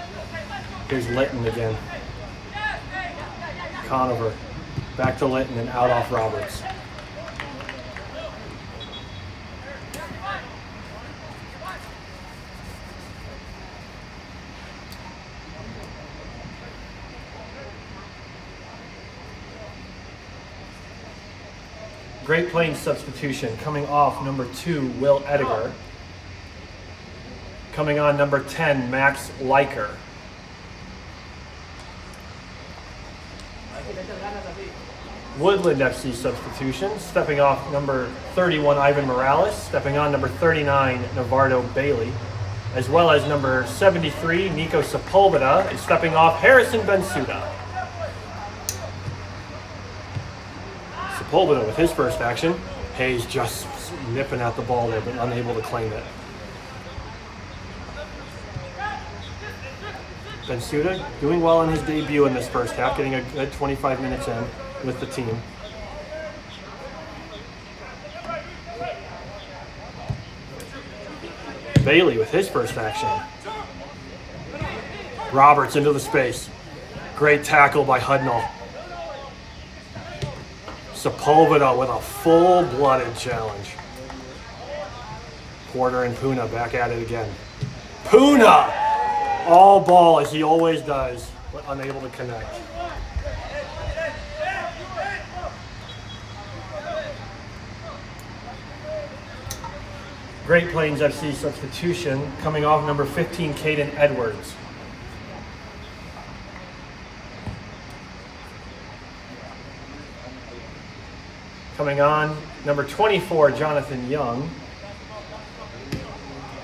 S5: Here's Litton again. Conover. Back to Litton and out off Roberts. Great Plains substitution coming off number 2, Will Ediger. Coming on number 10, Max Leiker. Woodland FC substitution. Stepping off number 31, Ivan Morales. Stepping on number 39, Navardo Bailey. As well as number 73, Nico Sepulveda. Is stepping off Harrison Bensuda. Sepulveda with his first action. Hayes just nipping at the ball there, but unable to claim it. Bensuda doing well in his debut in this first half, getting a good 25 minutes in with the team. Bailey with his first action. Roberts into the space. Great tackle by Hudnall. Sepulveda with a full-blooded challenge. Porter and Puna back at it again. Puna! All ball as he always does, but unable to connect. Great Plains FC substitution coming off number 15, Caden Edwards. Coming on, number 24, Jonathan Young.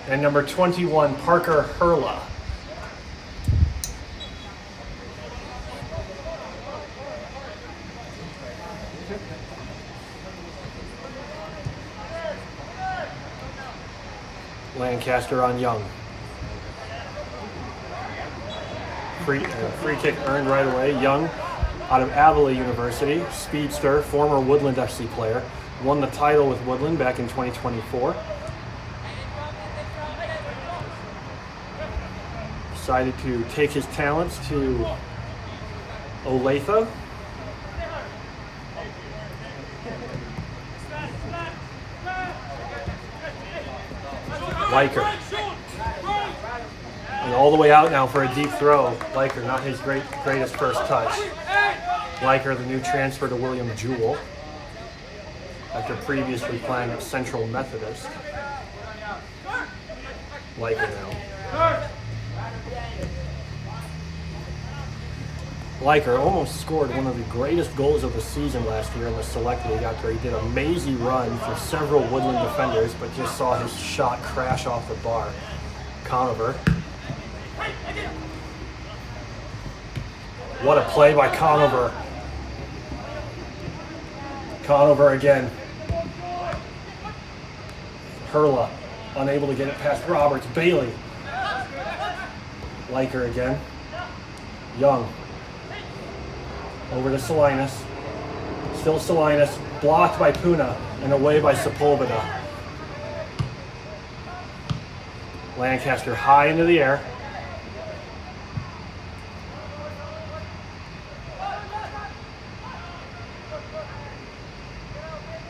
S5: And number 21, Parker Hurla. Lancaster on Young. Free kick earned right away. Young, out of Avila University, speedster, former Woodland FC player, won the title with Woodland back in 2024. Decided to take his talents to Olathe. Leiker. And all the way out now for a deep throw. Leiker, not his greatest first touch. Leiker, the new transfer to William Jewell, after previously playing at Central Methodist. Leiker now. Liker almost scored one of the greatest goals of the season last year in the Select League after he did an amazing run through several Woodland defenders, but just saw his shot crash off the bar. Conover. What a play by Conover. Conover again. Hurla, unable to get it past Roberts. Bailey. Liker again. Young. Over to Salinas. Still Salinas. Blocked by Puna and away by Sepulveda. Lancaster high into the air.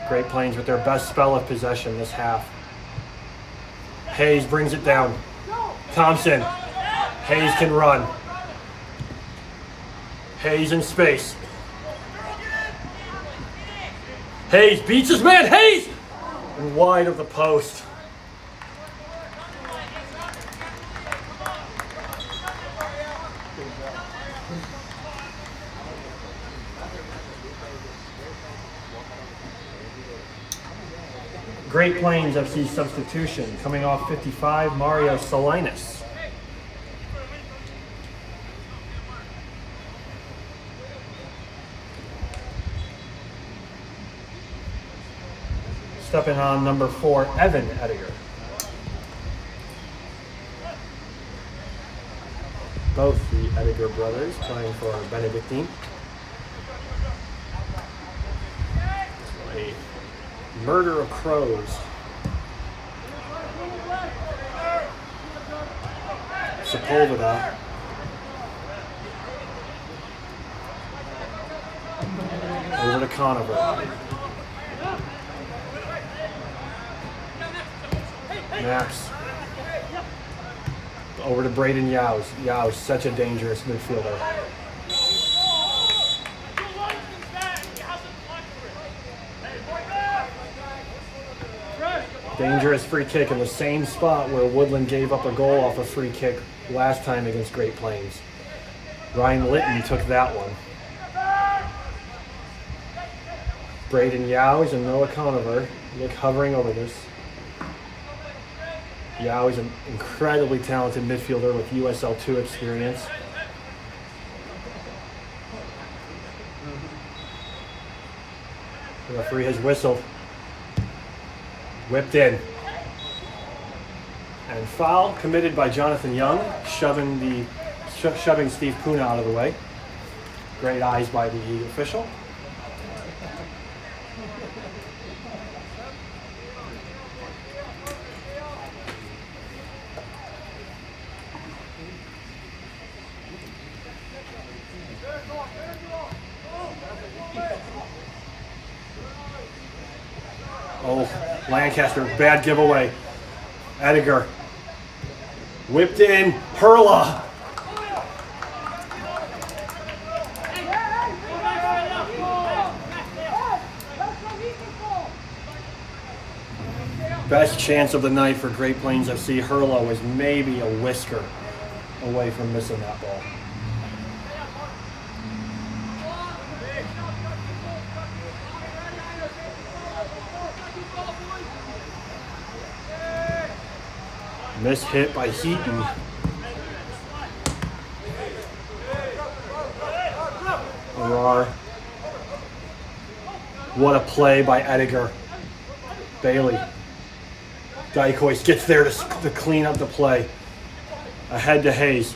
S5: Great Plains with their best spell of possession this half. Hayes brings it down. Thompson. Hayes can run. Hayes in space. Hayes beats his man. Hayes! And wide of the post. Great Plains FC substitution coming off 55, Mario Salinas. Stepping on number 4, Evan Ediger. Both the Ediger brothers playing for Benedictine. A murder of crows. Sepulveda. Over to Conover. Max. Over to Braden Yowes. Yowes, such a dangerous midfielder. Dangerous free kick in the same spot where Woodland gave up a goal off a free kick last time against Great Plains. Ryan Litton took that one. Braden Yowes and Noah Conover look hovering over this. Yao is an incredibly talented midfielder with USL2 experience. The referee has whistled. Whipped in. And foul committed by Jonathan Young, shoving Steve Puna out of the way. Great eyes by the official. Oh, Lancaster, bad giveaway. Ediger. Whipped in. Hurla. Best chance of the night for Great Plains FC. Hurla was maybe a whisker away from missing that ball. Miss hit by Heaton. Arar. What a play by Ediger. Bailey. Dykois gets there to clean up the play. Ahead to Hayes.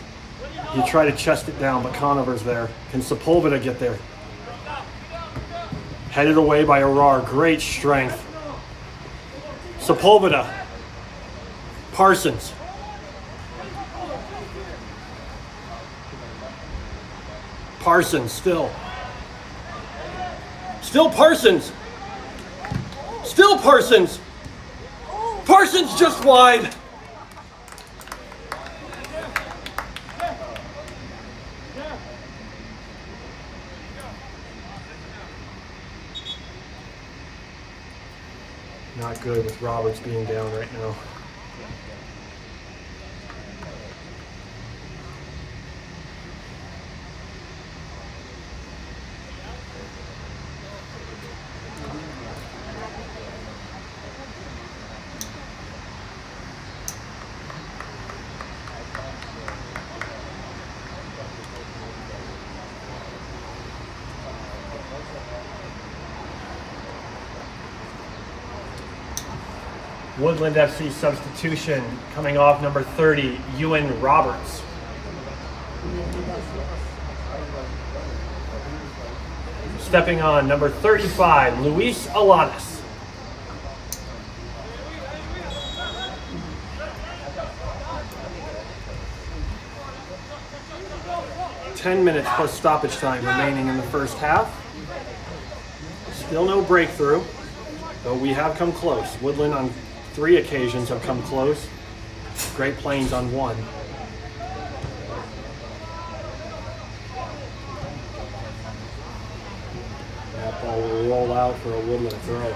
S5: He tried to chest it down, but Conover's there. Can Sepulveda get there? Headed away by Arar. Great strength. Sepulveda. Parsons. Parsons still. Still Parsons. Still Parsons. Parsons just wide. Not good with Roberts being down right now. Woodland FC substitution coming off number 30, Ewan Roberts. Stepping on number 35, Luis Alanis. "10 minutes plus stoppage time remaining in the first half. Still no breakthrough, though we have come close. Woodland on 3 occasions have come close. Great Plains on 1. That ball will roll out for a Woodland throw.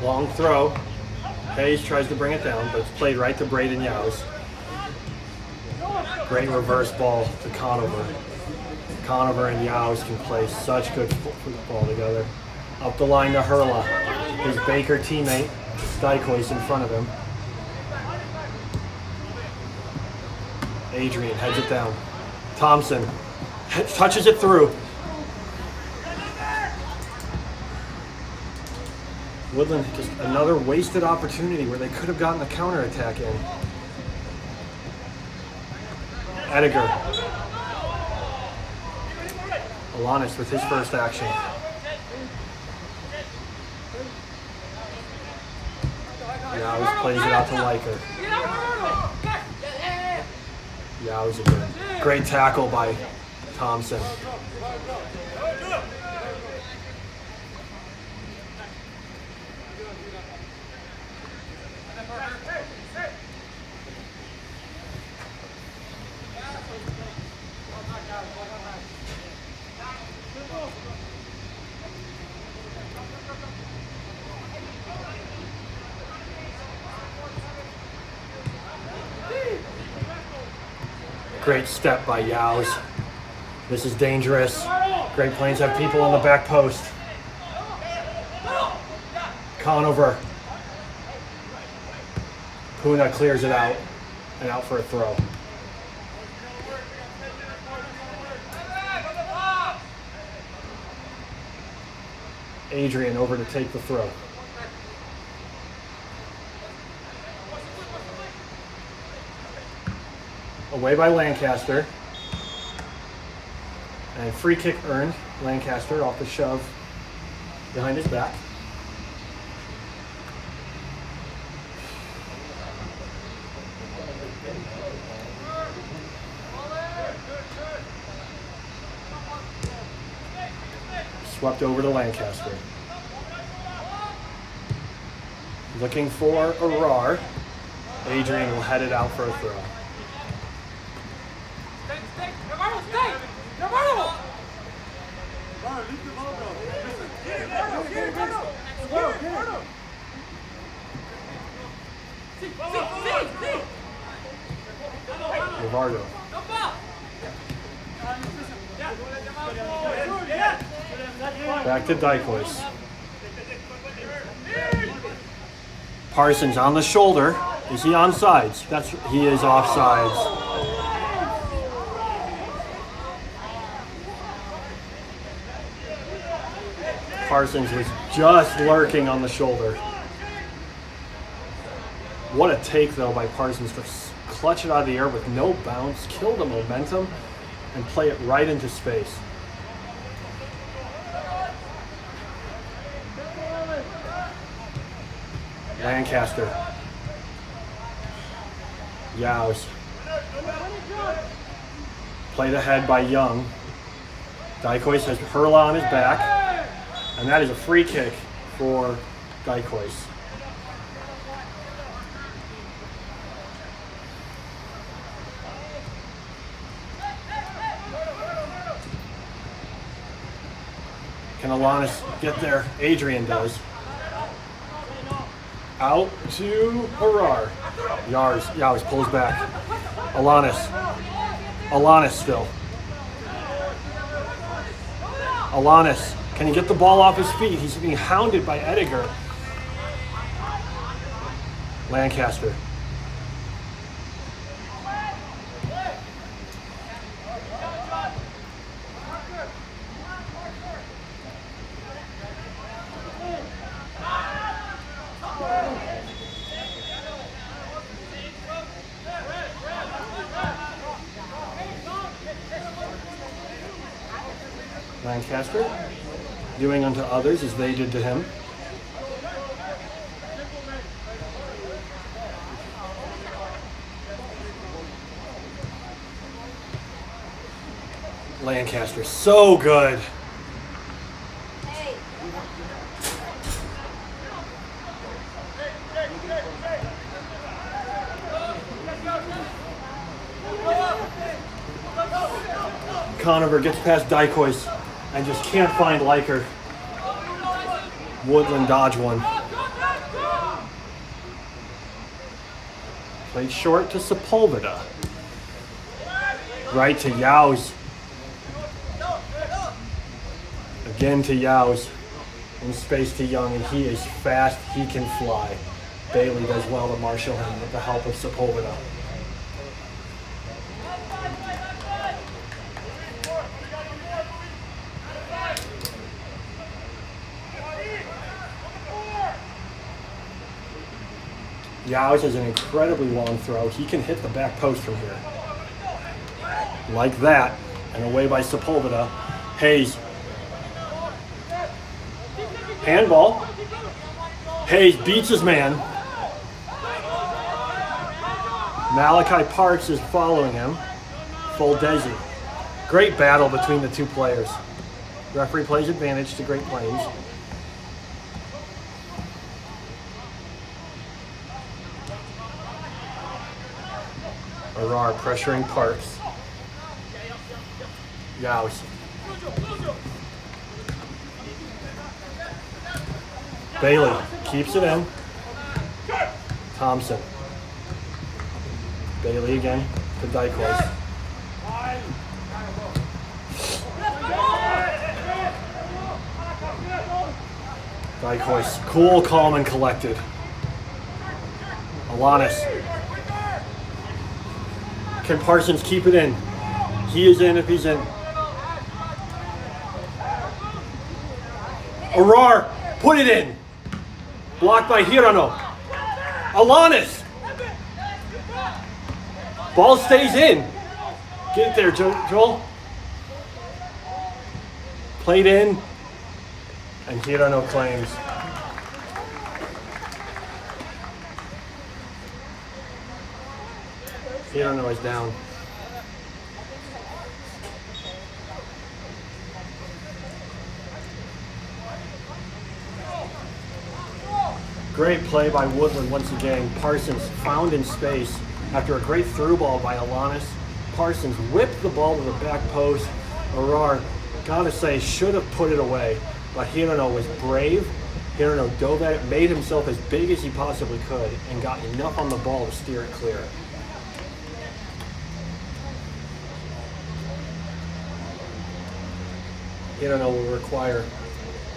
S5: Long throw. Hayes tries to bring it down, but it's played right to Braden Yowes. Great reverse ball to Conover. Conover and Yowes can play such good football together. Up the line to Hurla. His Baker teammate, Dykois, in front of him. Adrian heads it down. Thompson touches it through. Woodland, just another wasted opportunity where they could have gotten a counterattack in. Ediger. Alanis with his first action. Yowes plays it out to Liker. Yowes again. Great tackle by Thompson. Great step by Yowes. This is dangerous. Great Plains have people on the back post. Conover. Puna clears it out and out for a throw. Adrian over to take the throw. Away by Lancaster. And free kick earned. Lancaster off the shove behind his back. Swept over to Lancaster. Looking for Arar. Adrian will head it out for a throw. Rivardo. Back to Dykois. Parsons on the shoulder. Is he onside? He is offsides. Parsons was just lurking on the shoulder. What a take though by Parsons to clutch it out of the air with no bounce, kill the momentum, and play it right into space. Lancaster. Yowes. Played ahead by Young. Dykois has Hurla on his back. And that is a free kick for Dykois. Can Alanis get there? Adrian does. Out to Harar. Yowes pulls back. Alanis still. Alanis. Can he get the ball off his feet? He's being hounded by Ediger. Lancaster. Lancaster, doing unto others as they did to him. Lancaster, so good. Conover gets past Dykois and just can't find Liker. Woodland dodge one. Played short to Sepulveda. Right to Yaus. Again to Yaus. In space to Young, and he is fast, he can fly. Bailey does well to marshal him with the help of Sepulveda. Yaus has an incredibly long throw. He can hit the back post from here. Like that, and away by Sepulveda. Hayes. Handball. Hayes beats his man. Malachi Parks is following him. Full Desi. Great battle between the two players. Referee plays advantage to Great Plains. Arar pressuring Parks. Yaus. Bailey keeps it in. Thompson. Bailey again to Dykois. Dykois, cool, calm, and collected. Alanis. Can Parsons keep it in? He is in if he's in. Arar, put it in. Blocked by Hirano. Alanis. Ball stays in. Get it there, Joel. Played in. And Hirano claims. Hirano is down. Great play by Woodland once again. Parsons found in space after a great through ball by Alanis. Parsons whipped the ball to the back post. Arar, gotta say, should have put it away, but Hirano was brave. Hirano dove at it, made himself as big as he possibly could, and got enough on the ball to steer it clear. Hirano will require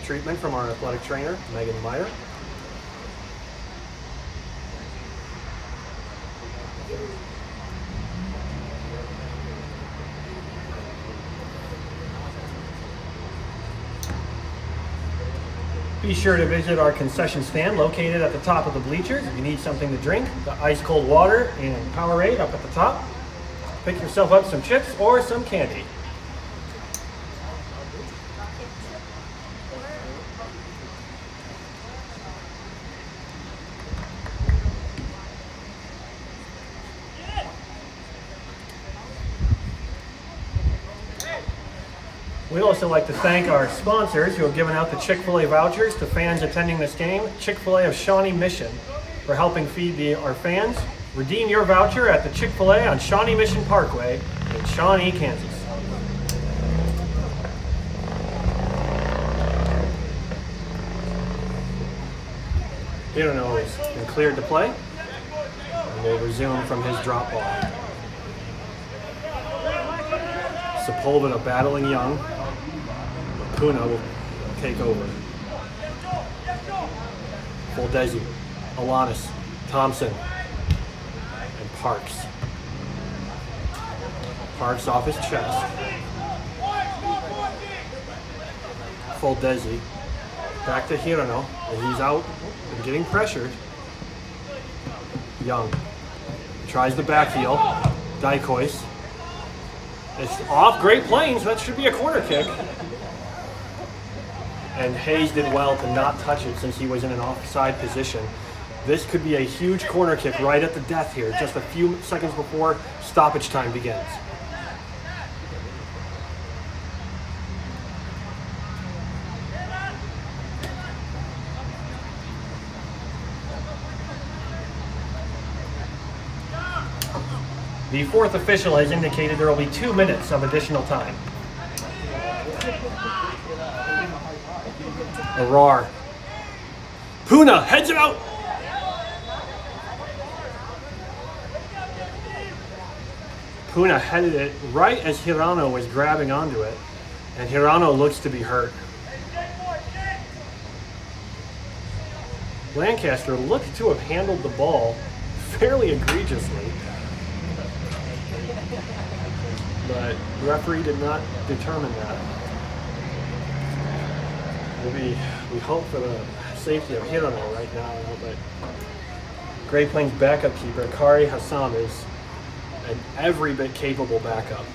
S5: treatment from our athletic trainer, Megan Meyer. Be sure to visit our concession stand located at the top of the bleachers. If you need something to drink, the ice cold water and Powerade up at the top. Pick yourself up some chips or some candy. We'd also like to thank our sponsors who have given out the Chick-fil-A vouchers to fans attending this game. Chick-fil-A of Shawnee Mission for helping feed our fans. Redeem your voucher at the Chick-fil-A on Shawnee Mission Parkway in Shawnee, Kansas. Hirano has been cleared to play and will resume from his drop ball. Sepulveda battling Young. Puna will take over. Full Desi. Alanis. Thompson and Parks. Parks off his chest. Full Desi. Back to Hirano, and he's out and getting pressured. Young tries the back heel. Dikois. It's off Great Plains. That should be a corner kick. And Hayes did well to not touch it since he was in an offside position. This could be a huge corner kick right at the death here, just a few seconds before stoppage time begins. The fourth official has indicated there will be 2 minutes of additional time. Arar. Puna heads it out. Puna headed it right as Hirano was grabbing onto it, and Hirano looks to be hurt. Lancaster looked to have handled the ball fairly egregiously, but the referee did not determine that. We hope for the safety of Hirano right now, but Great Plains backup keeper Kari Hassam is an every bit capable backup.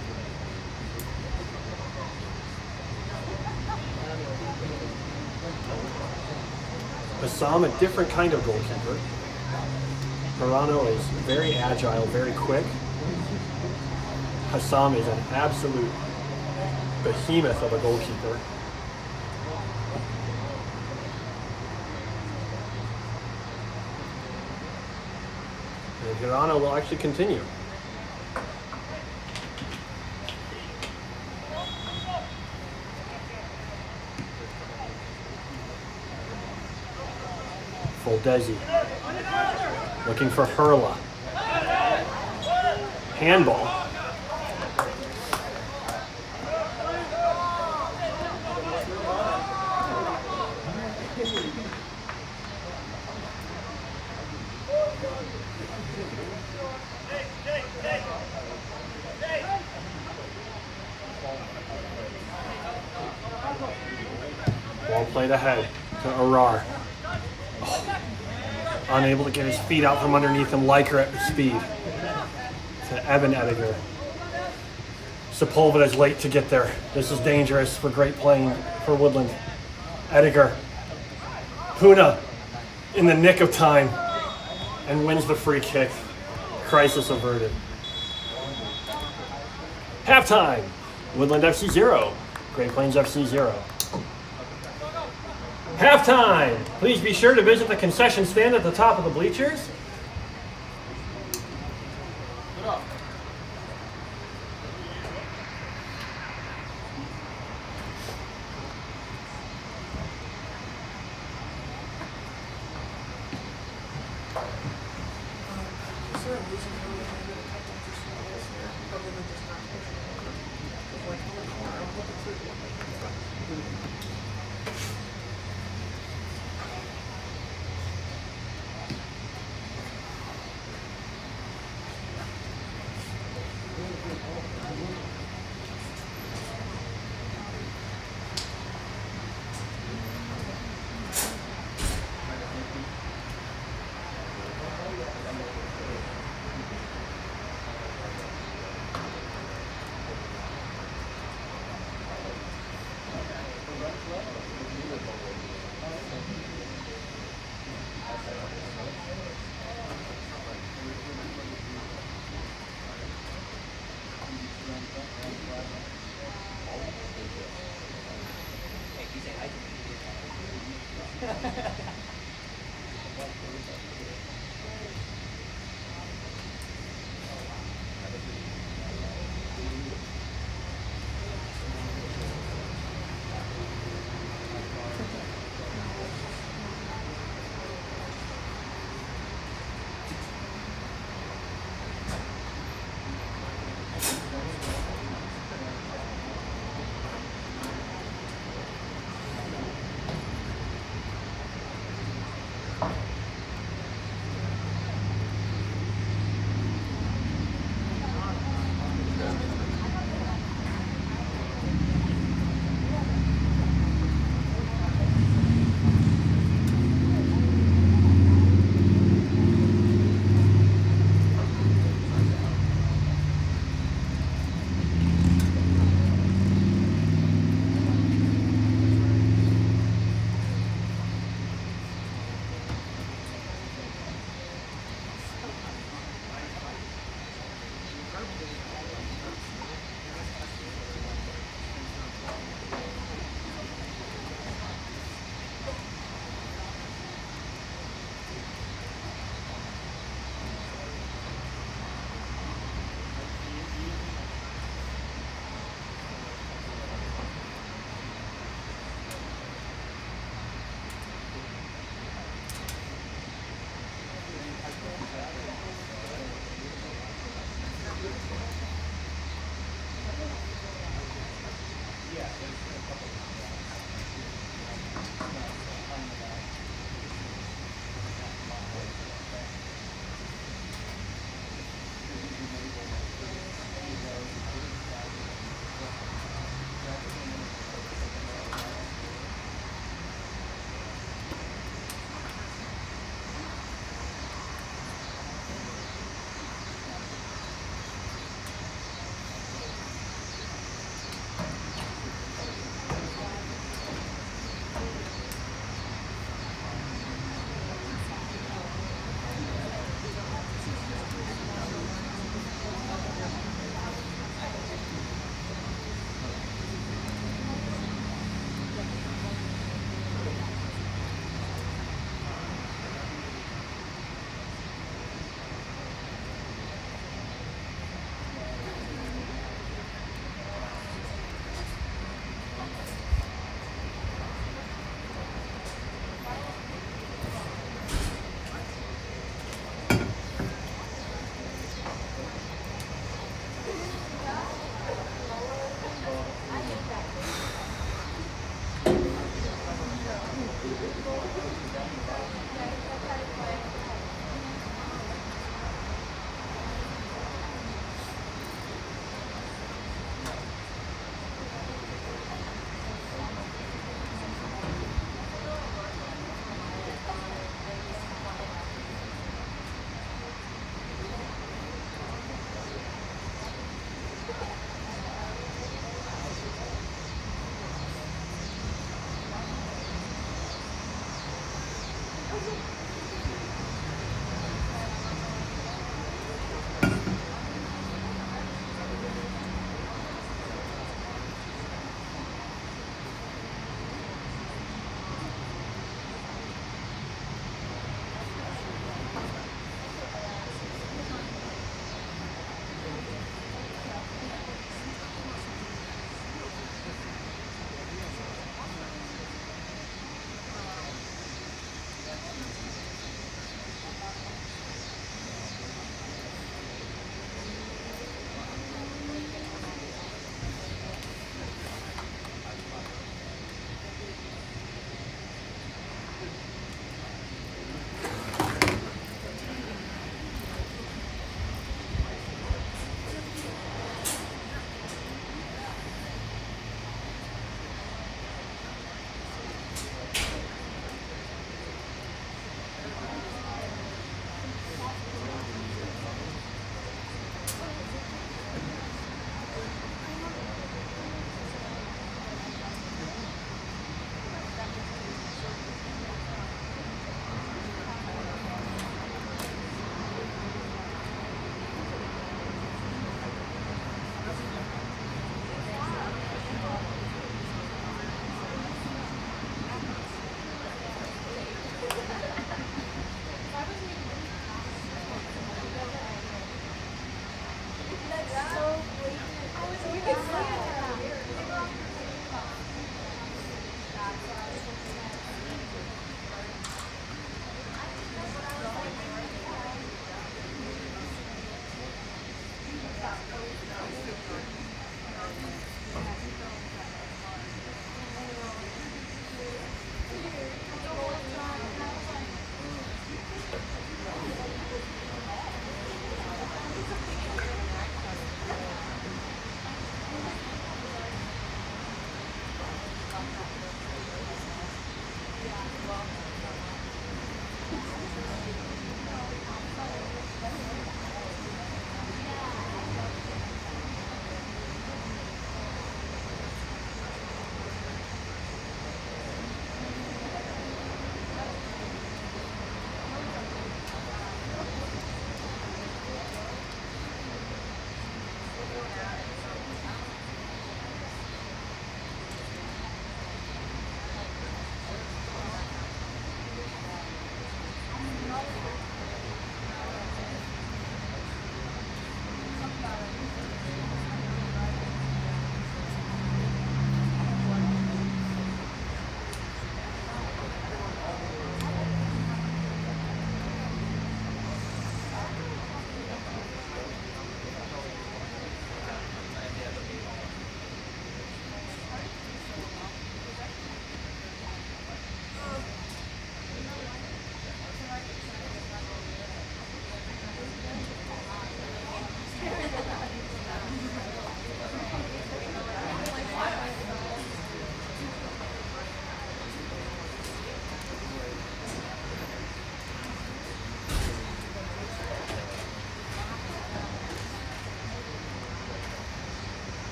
S5: Hassam, a different kind of goalkeeper. Hirano is very agile, very quick. Hassam is an absolute behemoth of a goalkeeper. And Hirano will actually continue. Foldesi looking for Hurla. Handball. Ball played ahead to Arar. Unable to get his feet out from underneath him, Liker at speed. To Evan Ediger. Sepulveda is late to get there. This is dangerous for Great Plains, for Woodland. Ediger. Puna in the nick of time and wins the free kick. Crisis averted. Halftime. Woodland FC 0. Great Plains FC 0. Halftime! Please be sure to visit the concession stand at the top of the bleachers.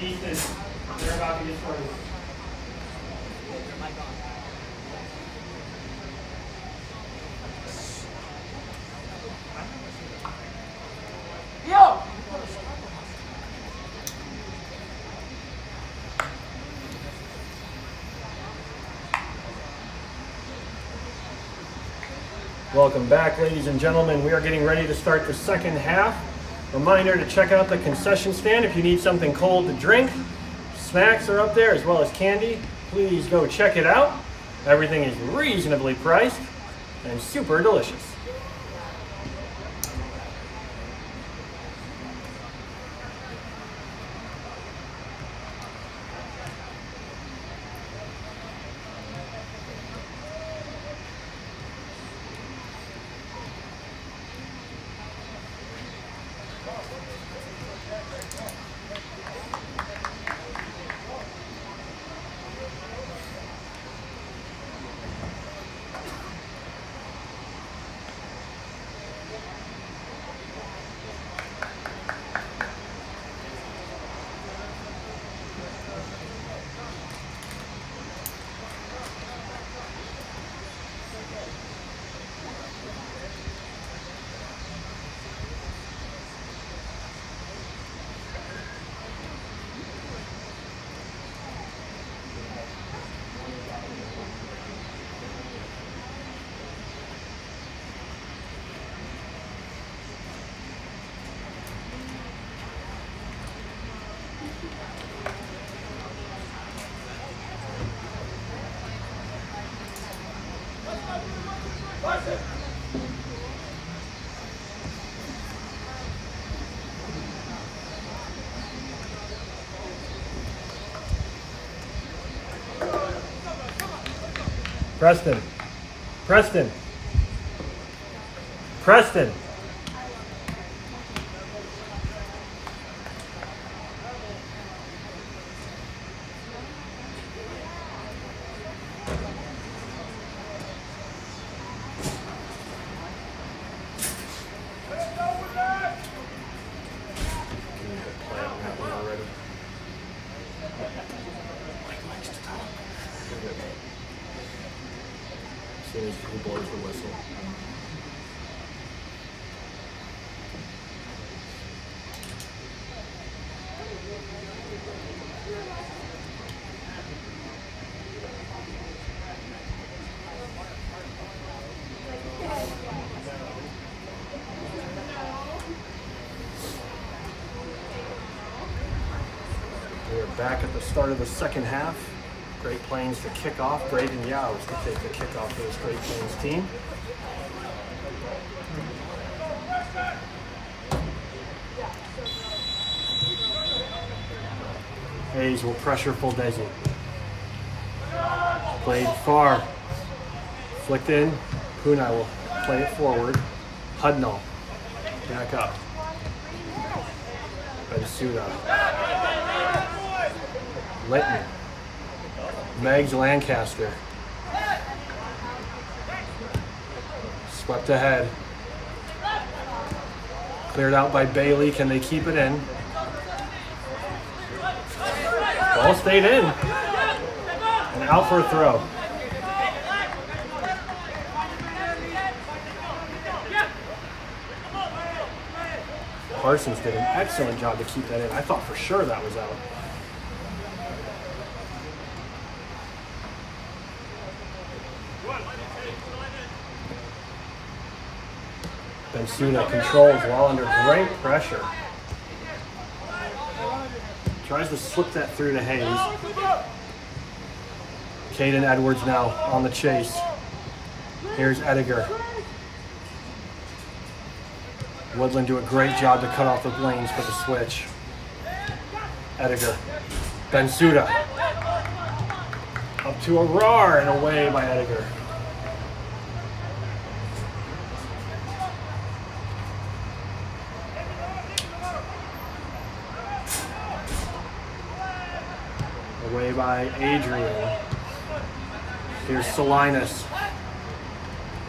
S5: Ethan, they're about to get started.
S1: Yo!
S5: Welcome back, ladies and gentlemen. We are getting ready to start the second half. Reminder to check out the concession stand if you need something cold to drink. Snacks are up there as well as candy. Please go check it out. Everything is reasonably priced and super delicious. Preston. Preston. Preston. As soon as he blows the whistle. We're back at the start of the second half. Great Plains to kick off. Braden Yowes to take the kickoff for this Great Plains team. Hayes will pressure Fuldesi. Played far. Flicked in. Puna will play it forward. Hudnall. Back up. Bensuda. Litton. Megs Lancaster. Swept ahead. Cleared out by Bailey. Can they keep it in? Ball stayed in. And out for a throw. Parsons did an excellent job to keep that in. I thought for sure that was out. Bensuda controls while under great pressure. Tries to slip that through to Hayes. Caden Edwards now on the chase. Here's Ediger. Woodland do a great job to cut off the lanes for the switch. Ediger. Bensuda. Up to Arar and away by Ediger. Away by Adrian. Here's Salinas.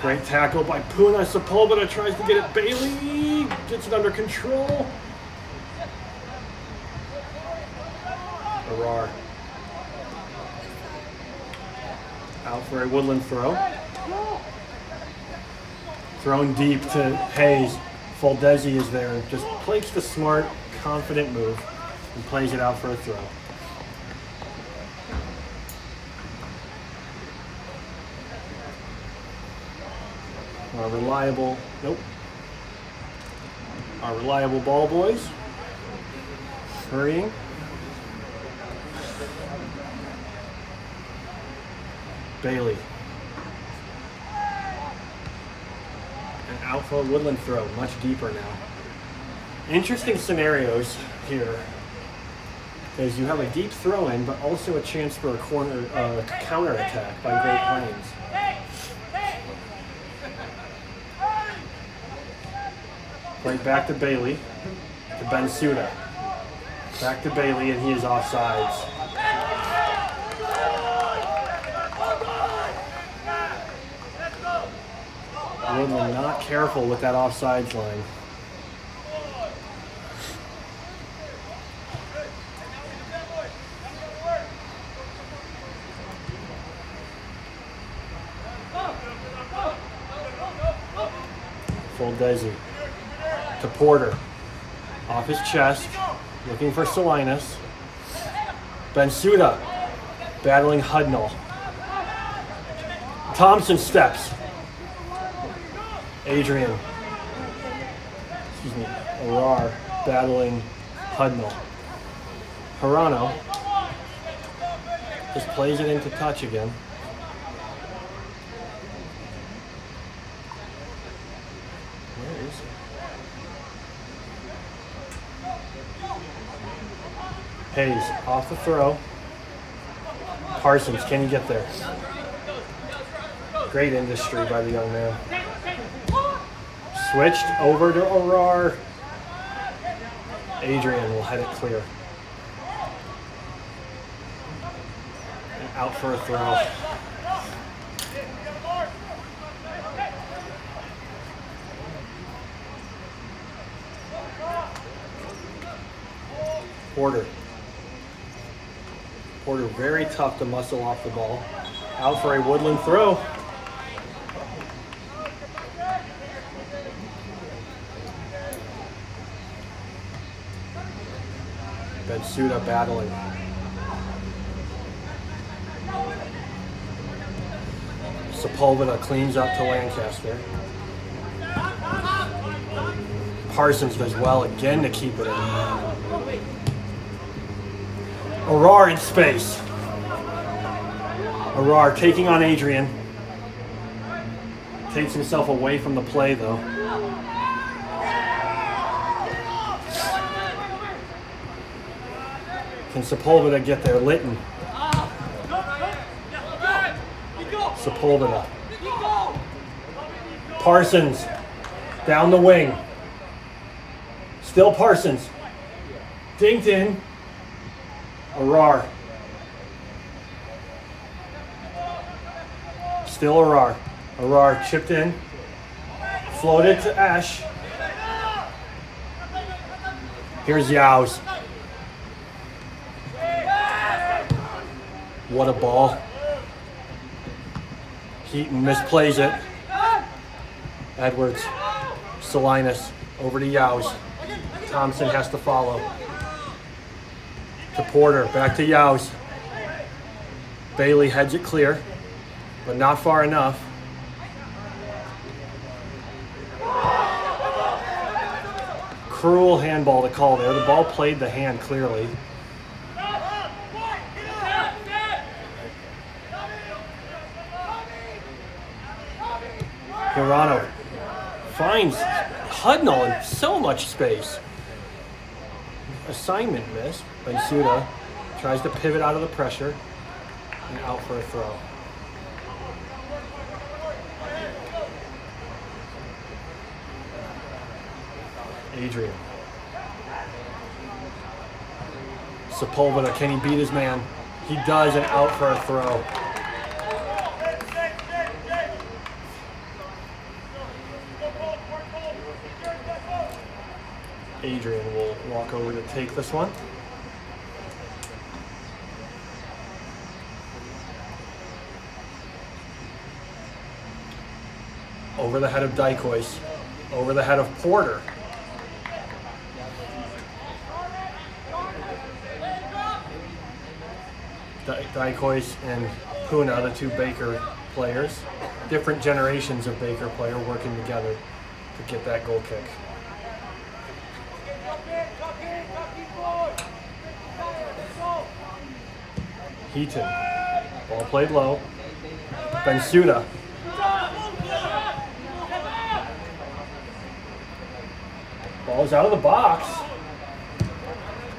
S5: Great tackle by Puna. Sepulveda tries to get it. Bailey gets it under control. Arar. Out for a Woodland throw. Thrown deep to Hayes. Fuldesi is there and just plays the smart, confident move and plays it out for a throw. Our reliable ball boys. Hurrying. Bailey. And out for a Woodland throw, much deeper now. Interesting scenarios here. Because you have a deep throw in, but also a chance for a counter attack by Great Plains. Right back to Bailey, to Bensuda. Back to Bailey, and he is offsides. Woodland not careful with that offsides line. Fuldesi. To Porter, off his chest, looking for Salinas. Bensuda, battling Hudnall. Thompson steps. Adrian, Arar, battling Hudnall. Hirano just plays it into touch again. Where is he? Hayes off the throw. Parsons, can you get there? Great industry by the young man. Switched over to Arar. Adrian will head it clear. And out for a throw. Porter. Porter very tough to muscle off the ball. Out for a Woodland throw. Bensuda battling. Sepulveda cleans up to Lancaster. Parsons does well again to keep it in. Arar in space. Arar taking on Adrian. Takes himself away from the play though. Can Sepulveda get there? Litton. Sepulveda. Parsons. Down the wing. Still Parsons. Dinked in. Arar. Still Arar. Arar chipped in. Floated to Ash. Here's Yaos. What a ball. Heaton misplays it. Edwards. Salinas over to Yaos. Thompson has to follow. To Porter, back to Yaos. Bailey heads it clear, but not far enough. Cruel handball to call there. The ball played the hand clearly. Hirano finds Hudnall in so much space. Assignment missed. Bensuda tries to pivot out of the pressure and out for a throw. Adrian. Sepulveda, can he beat his man? He does, and out for a throw. Adrian will walk over to take this one. Over the head of Dykois. Over the head of Porter. Dykois and Puna, the two Baker players. Different generations of Baker player working together to get that goal kick. Heaton. Ball played low. Bensuda. Ball's out of the box.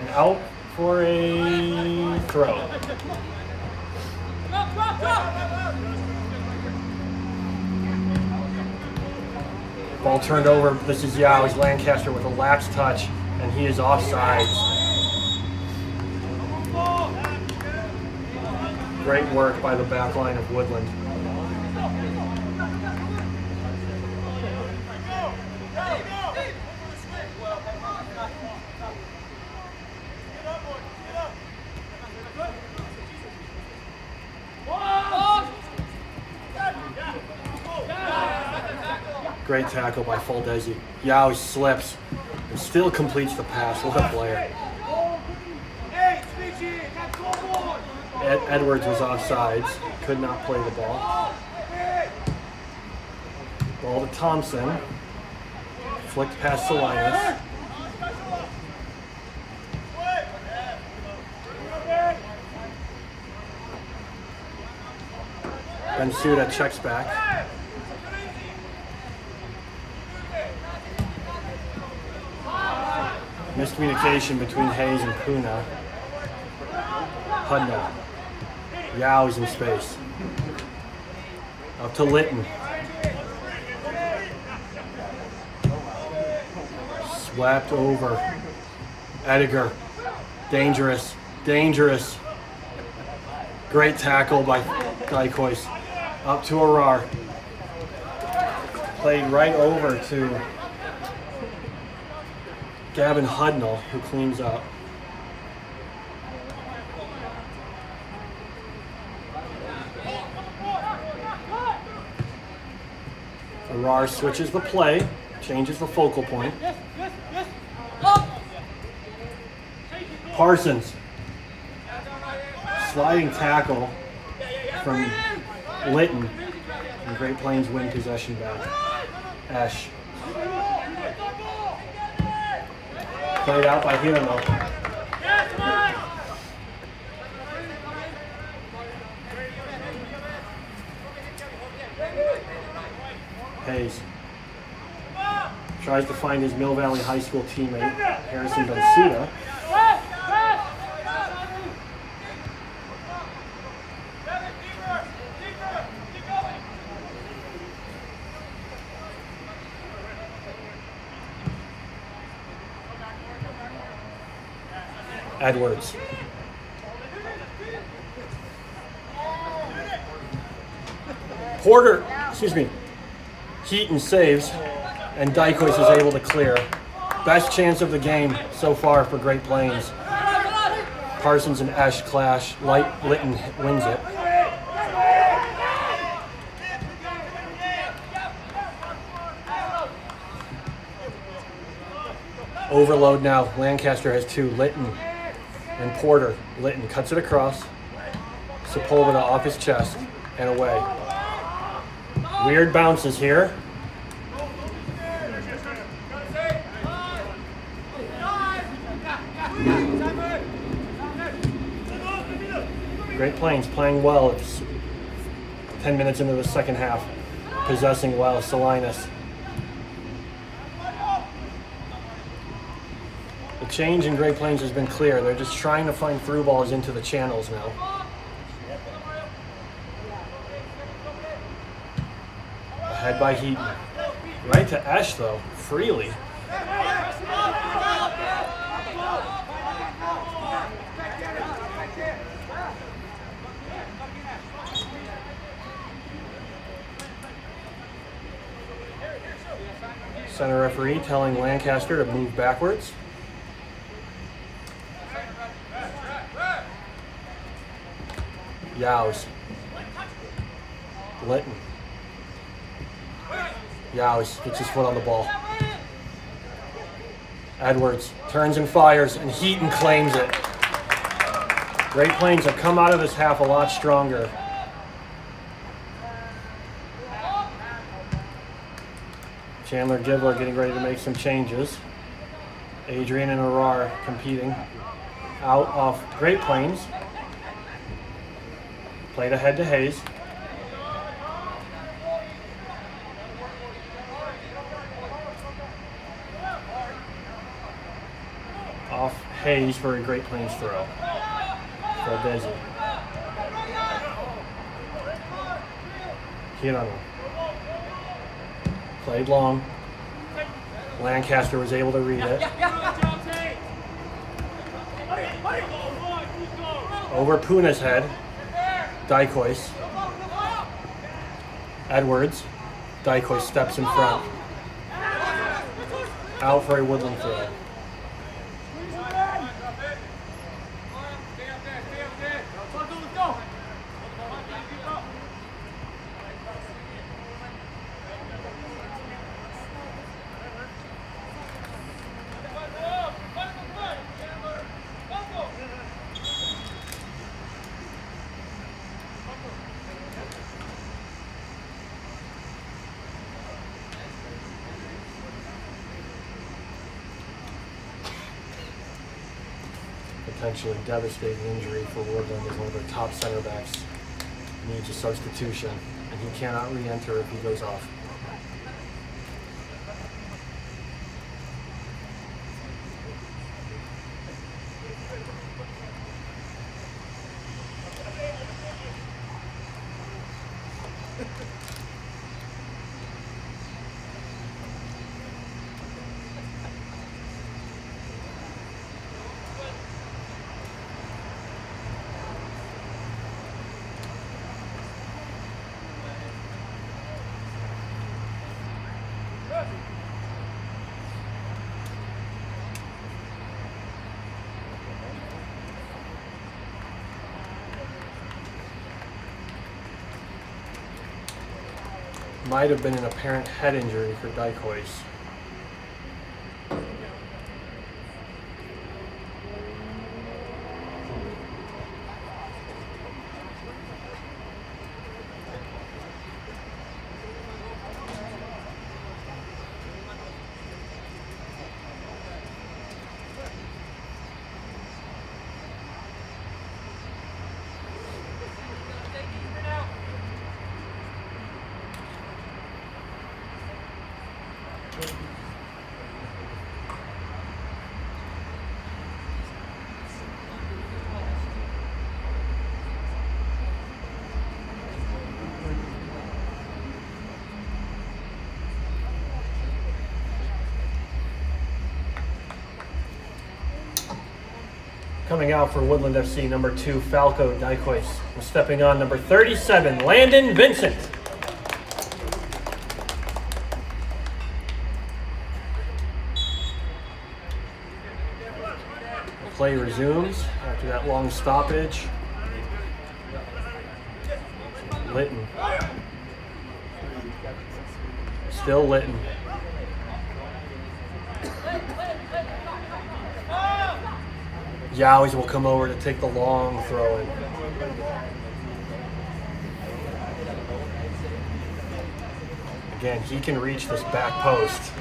S5: And out for a throw. Ball turned over. This is Yaos. Lancaster with a lax touch, and he is offsides. Great work by the back line of Woodland. Great tackle by Faldesi. Yaos slips and still completes the pass. What a player. Edwards was offsides. Could not play the ball. Ball to Thompson. Flicked past Salinas. Bensuda checks back. Miscommunication between Hayes and Puna. Hudnall. Yaos in space. Up to Litton. Swept over. Ediger. Dangerous. Dangerous. Great tackle by Dykois. Up to Arar. Played right over to Gavin Hudnall, who cleans up. Arar switches the play, changes the focal point. Parsons. Sliding tackle from Litton. And Great Plains win possession back. Ash. Played out by Hirano. Hayes. Tries to find his Mill Valley High School teammate, Harrison Bencita. Edwards. Porter, Heaton saves, and Dykois is able to clear. Best chance of the game so far for Great Plains. Parsons and Esch clash. Litton wins it. Overload now. Lancaster has 2. Litton and Porter. Litton cuts it across. Sepulveda off his chest and away. Weird bounces here. Great Plains playing well. It's 10 minutes into the second half. Possessing well. Salinas. The change in Great Plains has been clear. They're just trying to find through balls into the channels now. Ahead by Heaton. Right to Esch though, freely. Center referee telling Lancaster to move backwards. Yows. Litton. Yows gets his foot on the ball. Edwards turns and fires, and Heaton claims it. Great Plains have come out of this half a lot stronger. Chandler Gibler getting ready to make some changes. Adrian and Arar competing. Out off Great Plains. Played ahead to Hayes. Off Hayes for a Great Plains throw. Valdezi. Hirano. Played long. Lancaster was able to read it. Over Puna's head. Dykois. Edwards. Dykois steps in front. Out for a Woodland throw. Potentially devastating injury for Woodland as one of their top center backs needs a substitution, and he cannot re-enter if he goes off. Might have been an apparent head injury for Dykois. Coming out for Woodland FC, number 2, Falco Dykois. And stepping on, number 37, Landon Vincent. The play resumes after that long stoppage. Litton. Still Litton. Yowies will come over to take the long throw in. Again, he can reach this back post.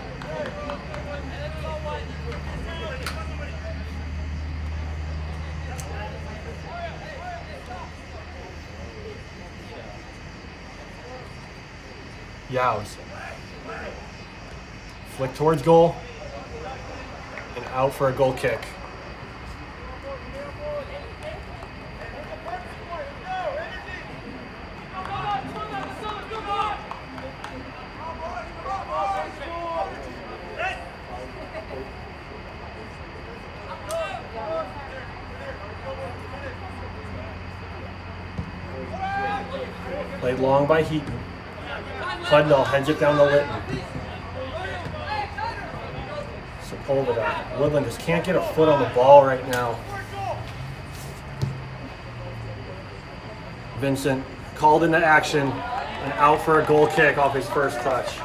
S5: Yows. Flick towards goal and out for a goal kick. Played long by Heaton. Hudnall heads it down to Litton. Sepulveda. Woodland just can't get a foot on the ball right now. Vincent called into action and out for a goal kick off his first touch.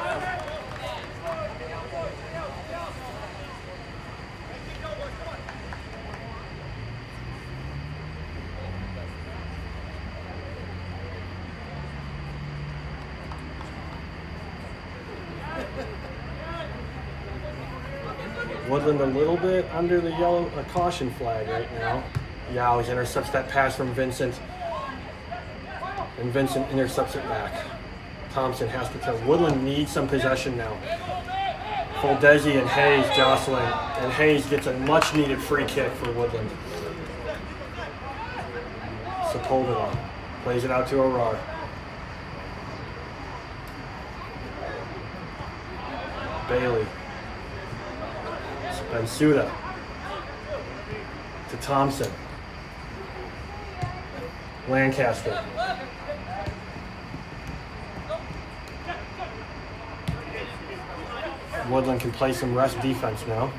S5: Woodland a little bit under the yellow caution flag right now. Yowies intercepts that pass from Vincent. And Vincent intercepts it back. Thompson has to tell. Woodland needs some possession now. Foldesi and Hayes jostling. And Hayes gets a much needed free kick for Woodland. Sepulveda plays it out to Arar. Bailey. Bensuda to Thompson. Lancaster. Woodland can play some rest defense now.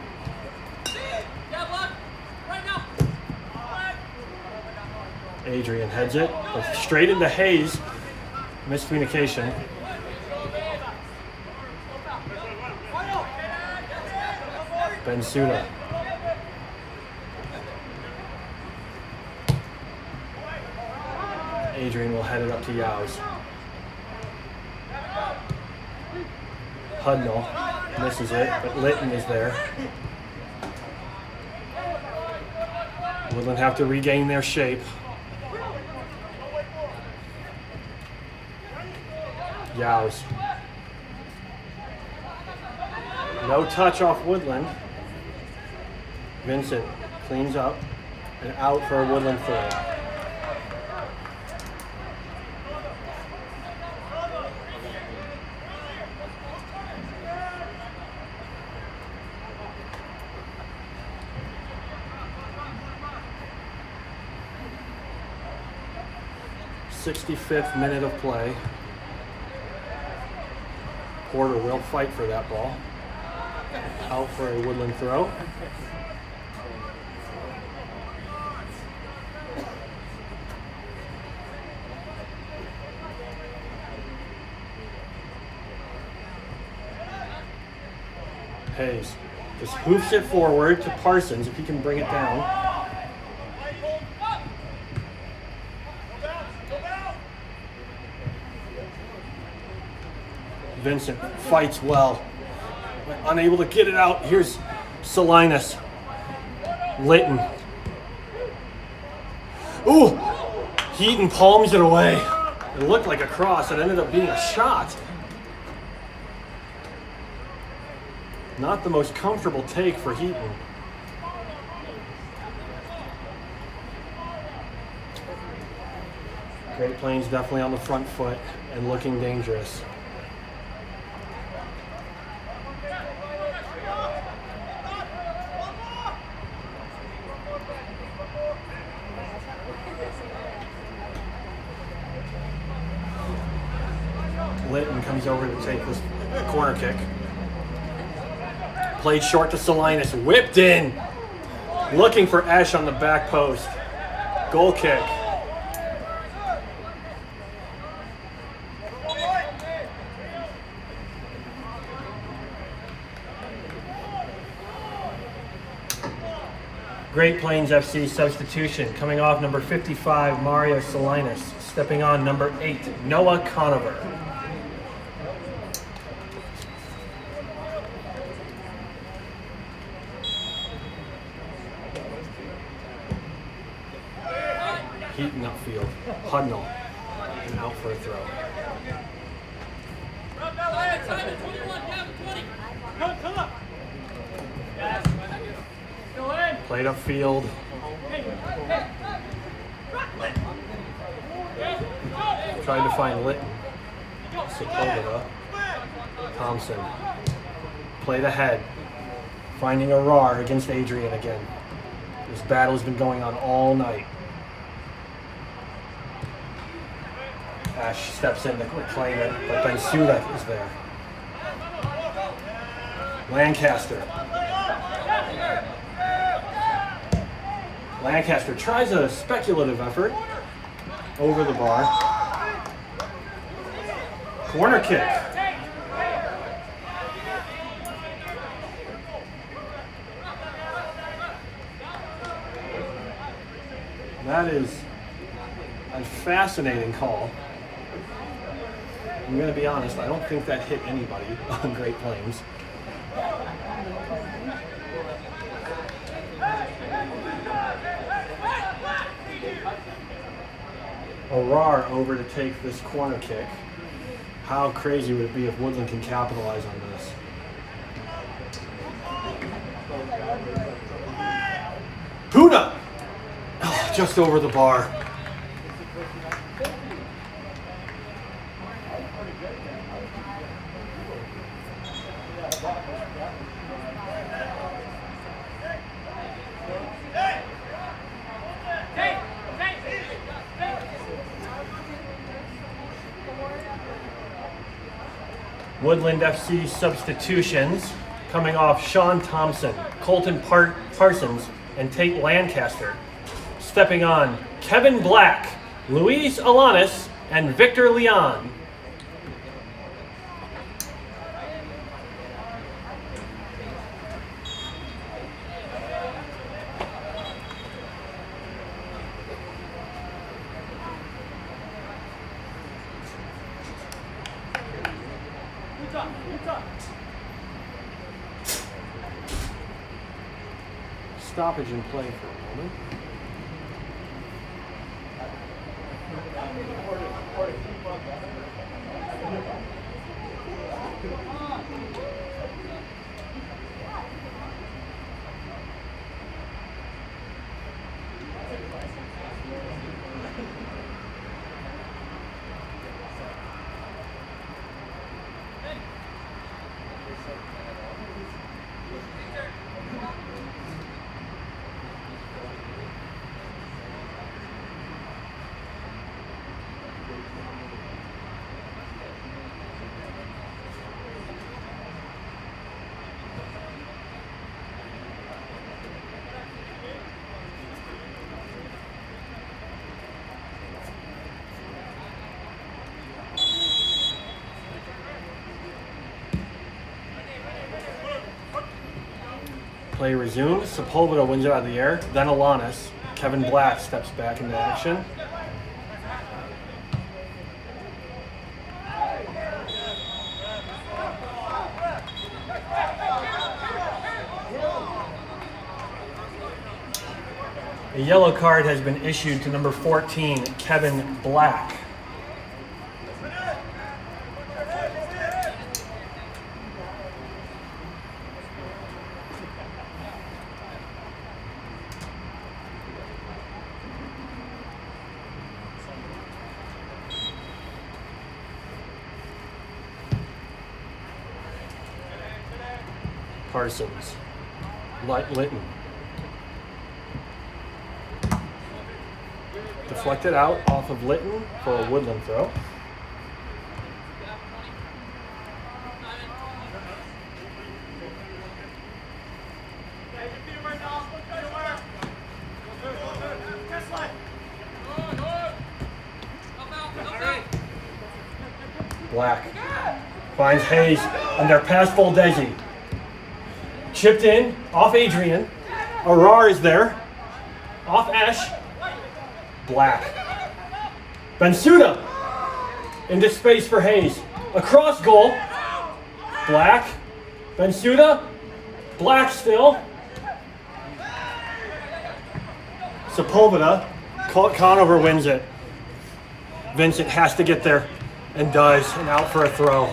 S5: Adrian heads it, but straight into Hayes. Miscommunication. Bensuda. Adrian will head it up to Yows. Hudnall misses it, but Litton is there. Woodland have to regain their shape. Yows. No touch off Woodland. Vincent cleans up and out for a Woodland throw. .65th minute of play. Porter will fight for that ball. Out for a Woodland throw. Hayes just hoofs it forward to Parsons if he can bring it down. Vincent fights well, but unable to get it out. Here's Salinas. Litton. Ooh! Heaton palms it away. It looked like a cross. It ended up being a shot. Not the most comfortable take for Heaton. Great Plains definitely on the front foot and looking dangerous. Litton comes over to take this corner kick. Played short to Salinas, whipped in. Looking for Esch on the back post. Goal kick. Great Plains FC substitution. Coming off number 55, Mario Salinas. Stepping on number 8, Noah Conover. Heaton upfield. Hudnall. And out for a throw. Played upfield. Tried to find Litton. Sepulveda. Thompson. Played ahead. Finding a RAR against Adrian again. This battle's been going on all night. Ash steps in to reclaim it, but Ben Sudak is there. Lancaster. Lancaster tries a speculative effort over the bar. Corner kick. That is a fascinating call. I'm going to be honest, I don't think that hit anybody on Great Plains. Arar over to take this corner kick. How crazy would it be if Woodland can capitalize on this? Puna! Oh, just over the bar. Woodland FC substitutions coming off Sean Thompson, Colton Parsons, and Tate Lancaster. Stepping on Kevin Black, Luis Alanis, and Victor Leon. Stoppage in play for a moment. Play resumes. Sepulveda wins it out of the air. Then Alanis. Kevin Black steps back into action. A yellow card has been issued to number 14, Kevin Black. Parsons. Litton. Deflected out off of Litton for a Woodland throw. Black finds Hayes on their pass full Desi. Chipped in, off Adrian. Arar is there. Off Ash. Black. Bensuda into space for Hayes. Across goal. Black. Bensuda. Black still. Sepulveda. Conover wins it. Vincent has to get there and does, and out for a throw.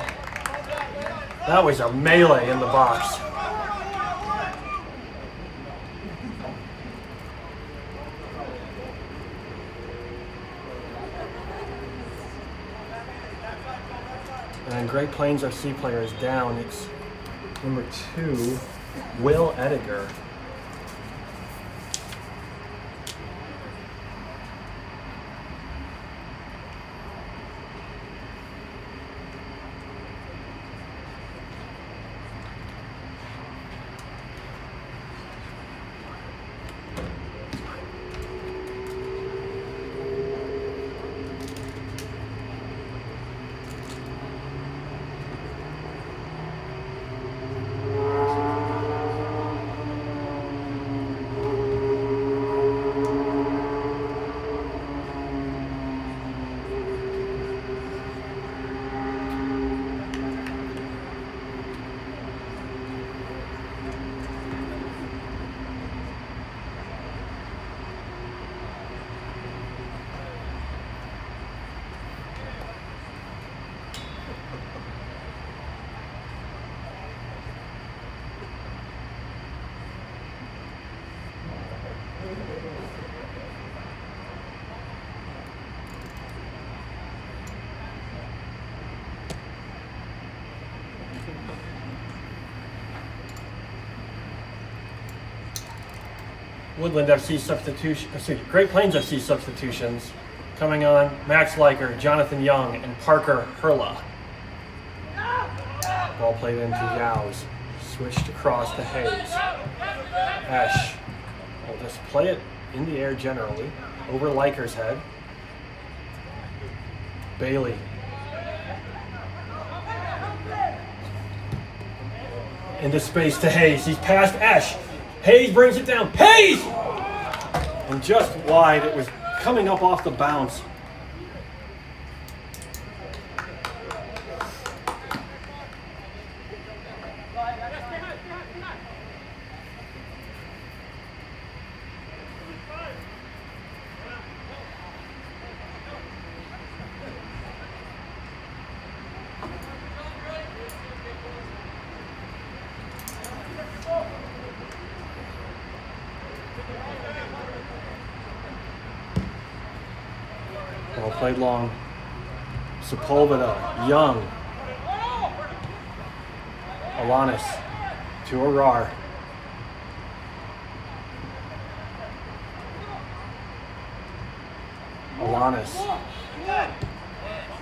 S5: That was a melee in the box. And Great Plains FC player is down. It's number 2, Will Ediger. Woodland FC substitution, Great Plains FC substitutions coming on: Max Leiker, Jonathan Young, and Parker Hurla. Ball played into Yow's, switched across to Hayes. Ash will just play it in the air generally, over Leiker's head. Bailey. Into space to Hayes. He's past Ash. Hayes brings it down. Hayes! And just wide. It was coming up off the bounce. Ball played long. Sepulveda, Young. Alanis to Arar. Alanis.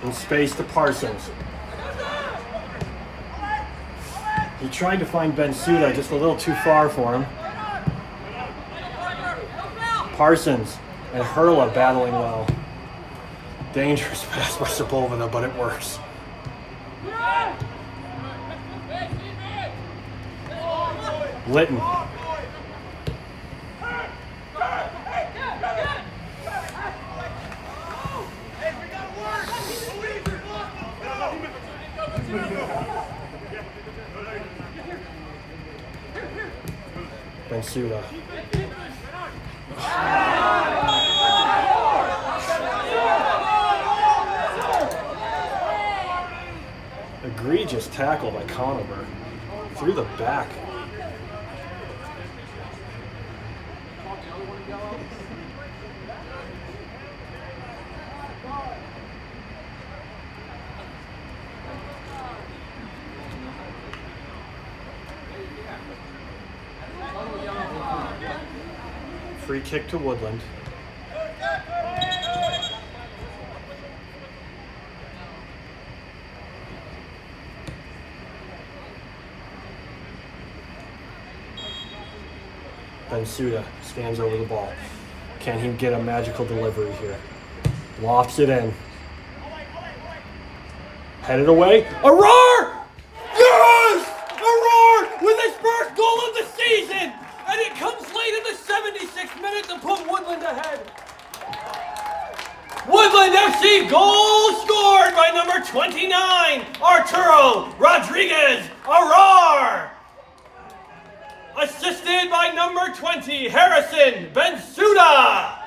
S5: In space to Parsons. He tried to find Bensuda, just a little too far for him. Parsons and Hurla battling well. Dangerous pass by Sepulveda, but it works. Litton Bensuda. Egregious tackle by Conover. Through the back. Free kick to Woodland. Bensuda stands over the ball. Can he get a magical delivery here? Lofts it in. Headed away. A roar! Yes! A roar with his first goal of the season! And it comes late in the 76th minute to put Woodland ahead. Woodland FC goal scored by number 29, Arturo Rodriguez Arar. Assisted by number 20, Harrison Bensuda.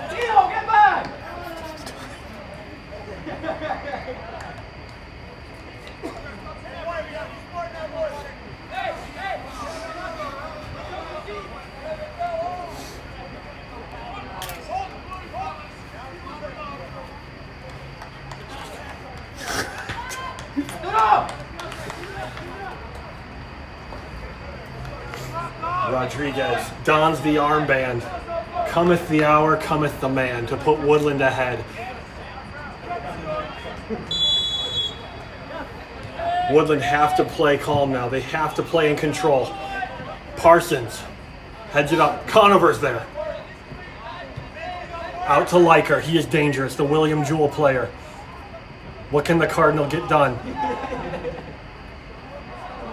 S1: Gio, get back!
S5: Rodriguez dons the armband. Cometh the hour, cometh the man to put Woodland ahead. Woodland have to play calm now. They have to play in control. Parsons heads it up. Conover's there. Out to Liker. He is dangerous, the William Jewell player. What can the Cardinal get done?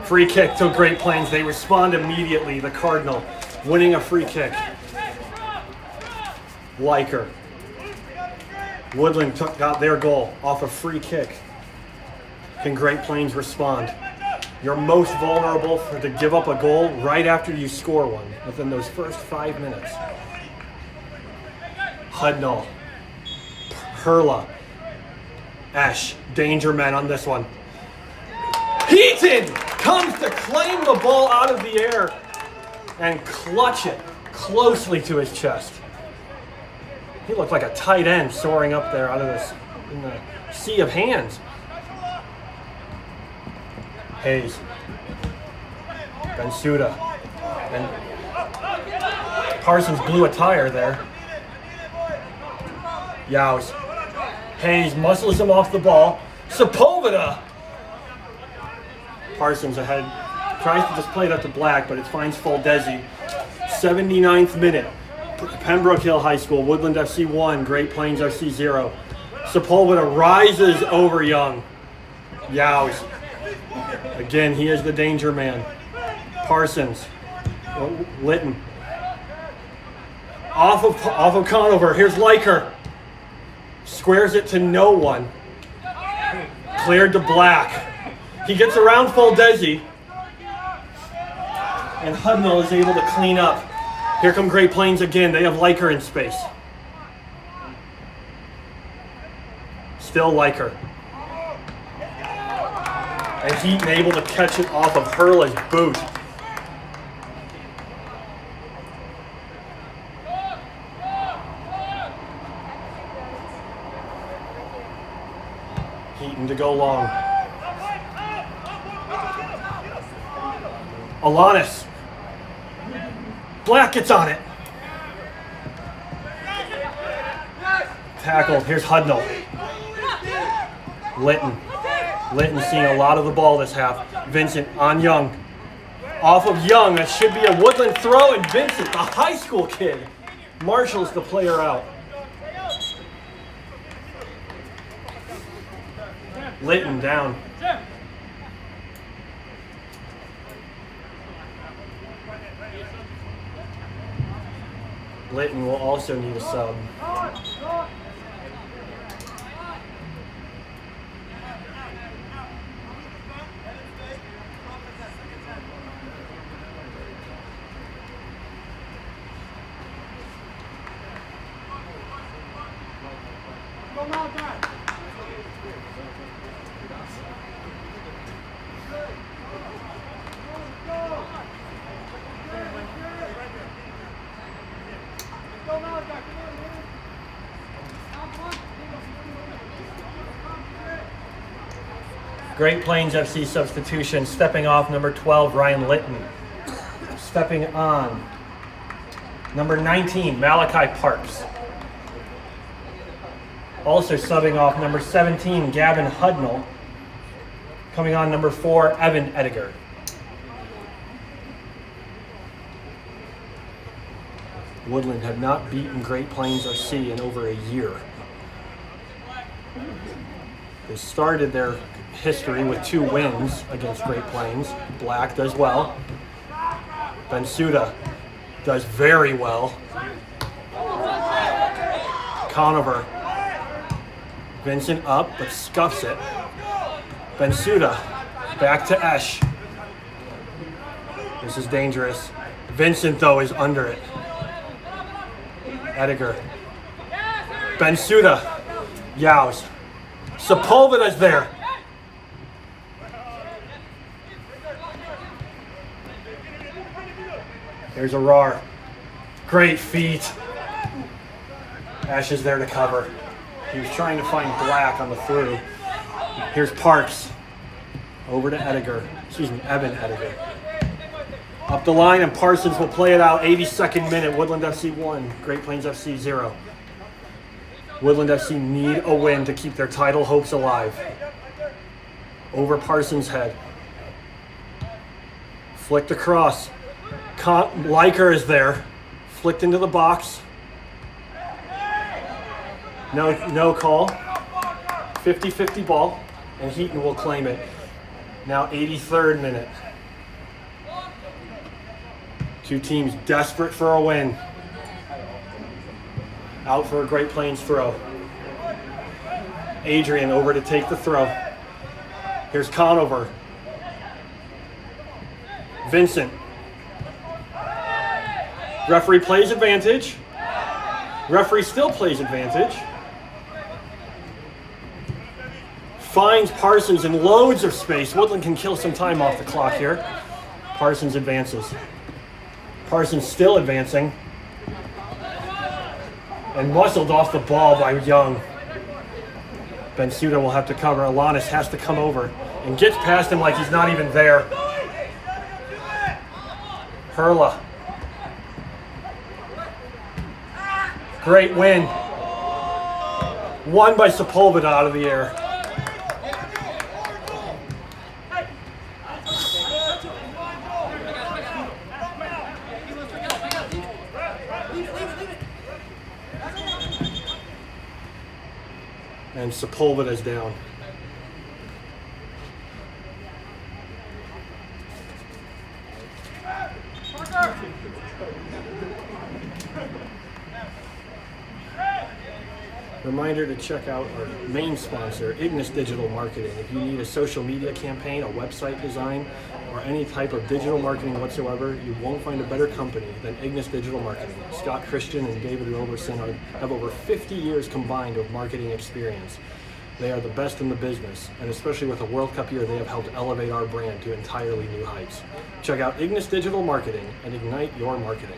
S5: Free kick to Great Plains. They respond immediately. The Cardinal winning a free kick. Liker. Woodland got their goal off a free kick. Can Great Plains respond? You're most vulnerable to give up a goal right after you score one, within those first 5 minutes. Hudnall. Perla. Esch. Danger men on this one. Heaton comes to claim the ball out of the air and clutch it closely to his chest. He looked like a tight end soaring up there out of this in the sea of hands. Hayes. Bensuda. And Parsons blew a tire there. Yows. Hayes muscles him off the ball. Sepulveda. Parsons ahead. Tries to just play it up to Black, but it finds Faldesi. 79th minute. Pembroke Hill High School, Woodland FC 1, Great Plains FC 0. Sepulveda rises over Young. Yows. Again, he is the danger man. Parsons. Litton. Off of Conover. Here's Liker. Squares it to no one. Cleared to Black. He gets around Faldesi. And Hudnall is able to clean up. Here come Great Plains again. They have Liker in space. Still Liker. And Heaton able to catch it off of Hurla's boot. Heaton to go long. Alanis. Black gets on it. Tackled. Here's Hudnall. Litton. Litton seeing a lot of the ball this half. Vincent on Young. Off of Young. That should be a Woodland throw. And Vincent, the high school kid, marshals the player out. Litton down. Litton will also need a sub. Great Plains FC substitution, stepping off number 12, Ryan Litton. Stepping on number 19, Malachi Parks. Also subbing off number 17, Gavin Hudnall. Coming on number 4, Evan Ediger. Woodland have not beaten Great Plains FC in over a year. They started their history with 2 wins against Great Plains. Black does well. Bensuda does very well. Conover. Vincent up, but scuffs it. Bensuda back to Esch. This is dangerous. Vincent, though, is under it. Ediger. Bensuda. Yows. Sepulveda's there. There's a RAR. Great feet. Ash is there to cover. He was trying to find Black on the through. Here's Parks. Over to Ediger. Excuse me, Evan Ediger. Up the line, and Parsons will play it out. 82nd minute. Woodland FC 1. Great Plains FC 0. Woodland FC need a win to keep their title hopes alive. Over Parsons' head. Flicked across. Liker is there. Flicked into the box. No call. 50-50 ball. And Heaton will claim it. Now 83rd minute. Two teams desperate for a win. Out for a Great Plains throw. Adrian over to take the throw. Here's Conover. Vincent. Referee plays advantage. Referee still plays advantage. Finds Parsons in loads of space. Woodland can kill some time off the clock here. Parsons advances. Parsons still advancing. And muscled off the ball by Young. Bensuda will have to cover. Alanis has to come over and gets past him like he's not even there. Hurla. Great win. Won by Sepulveda out of the air. And Sepulveda's down. Reminder to check out our main sponsor, Ignis Digital Marketing. If you need a social media campaign, a website design, or any type of digital marketing whatsoever, you won't find a better company than Ignis Digital Marketing. Scott Christian and David Roberson have over 50 years combined of marketing experience. They are the best in the business, and especially with a World Cup year, they have helped elevate our brand to entirely new heights. Check out Ignis Digital Marketing and ignite your marketing.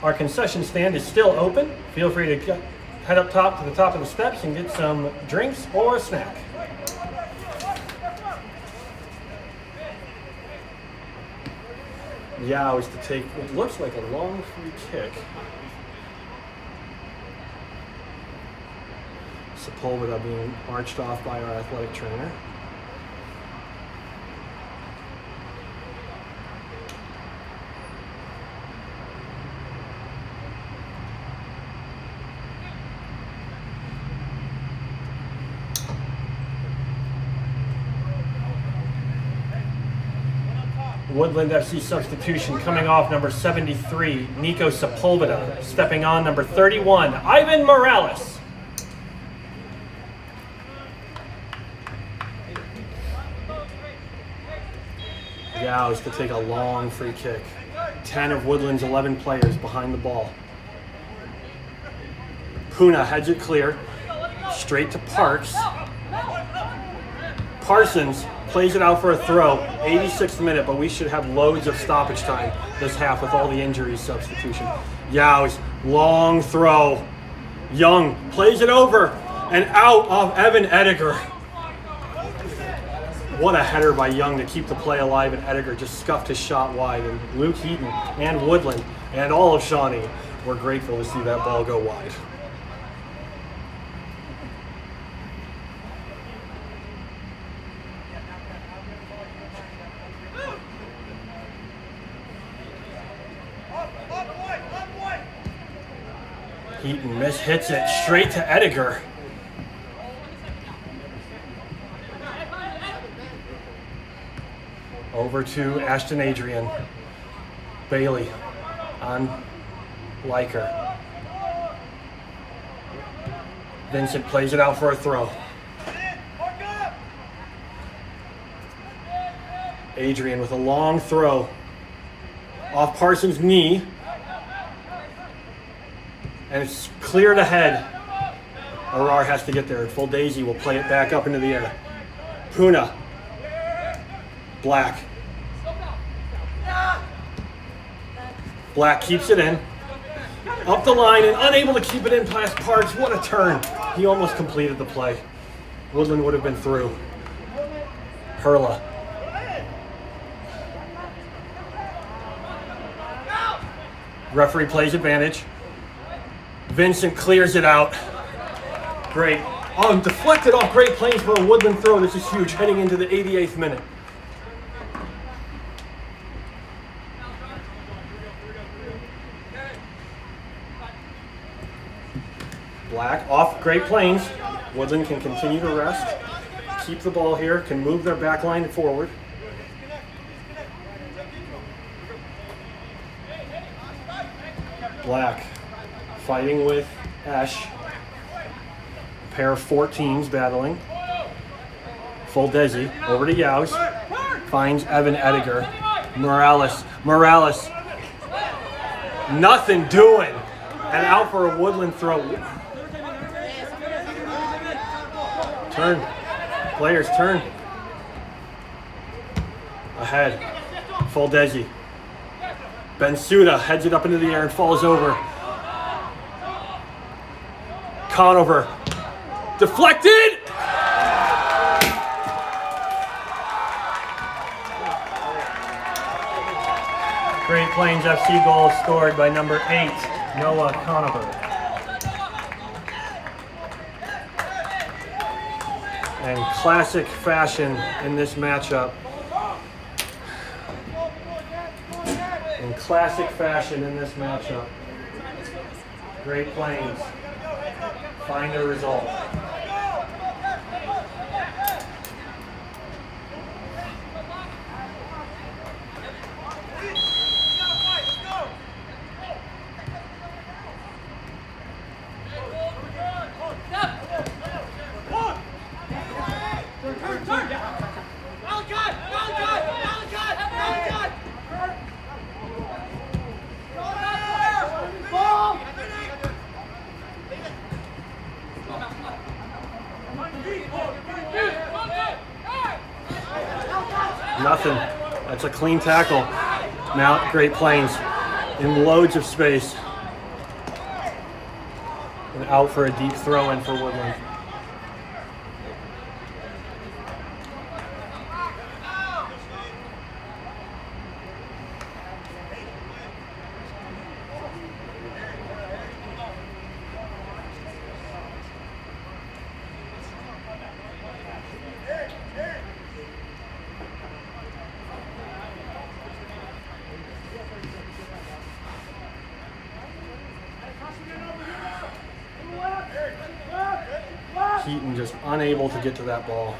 S5: Our concession stand is still open. Feel free to head up top to the top of the steps and get some drinks or a snack. Yao is to take what looks like a long free kick. Sepulveda being marched off by our athletic trainer. Woodland FC substitution coming off number 73, Nico Sepulveda. Stepping on number 31, Ivan Morales. Yao is to take a long free kick. 10 of Woodland's 11 players behind the ball. Puna heads it clear. Straight to Parks. Parsons plays it out for a throw. 86th minute, but we should have loads of stoppage time this half with all the injuries substitution. Yows, long throw. Young plays it over and out off Evan Ediger. What a header by Young to keep the play alive, and Ediger just scuffed his shot wide. And Luke Heaton and Woodland and all of Shawnee were grateful to see that ball go wide. Heaton hits it straight to Ediger. Over to Ashton Adrian. Bailey on Liker. Vincent plays it out for a throw. Adrian with a long throw. Off Parsons' knee. And it's cleared ahead. Arar has to get there. Full Daisy will play it back up into the air. Puna. Black. Black keeps it in. Up the line and unable to keep it in past Parks. What a turn. He almost completed the play. Woodland would have been through. Hurla. Referee plays advantage. Vincent clears it out. Great. Oh, deflected off Great Plains for a Woodland throw. This is huge, heading into the 88th minute. Black off Great Plains. Woodland can continue to rest, keep the ball here, can move their back line forward. Black fighting with Ash. A pair of 14s battling. Full Desi over to Yows. Finds Evan Ediger. Morales. Nothing doing. And out for a Woodland throw. Turn. Players turn. Ahead. Full Desi. Bensuda heads it up into the air and falls over. Conover. Deflected! Great Plains FC goal scored by number 8, Noah Conover. And classic fashion in this matchup. Great Plains find a result. Nothing. That's a clean tackle. Now Great Plains in loads of space. And out for a deep throw in for Woodland. Keaton just unable to get to that ball.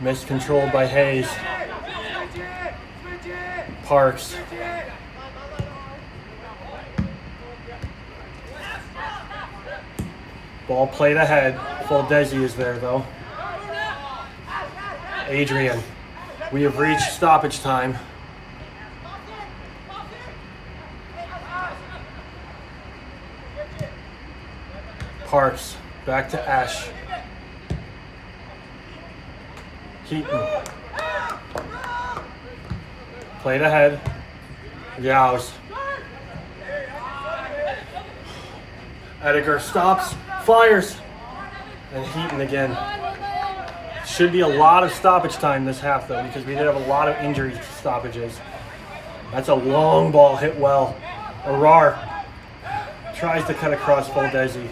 S5: Miscontrolled by Hayes. Parks. Ball played ahead. Full Desi is there though. Adrian. We have reached stoppage time. Parks. Back to Ash. Heaton. Played ahead. Yows. Edgar stops, fires, and Heaton again. Should be a lot of stoppage time this half though, because we did have a lot of injury stoppages. That's a long ball hit well. Arar tries to cut across full Desi.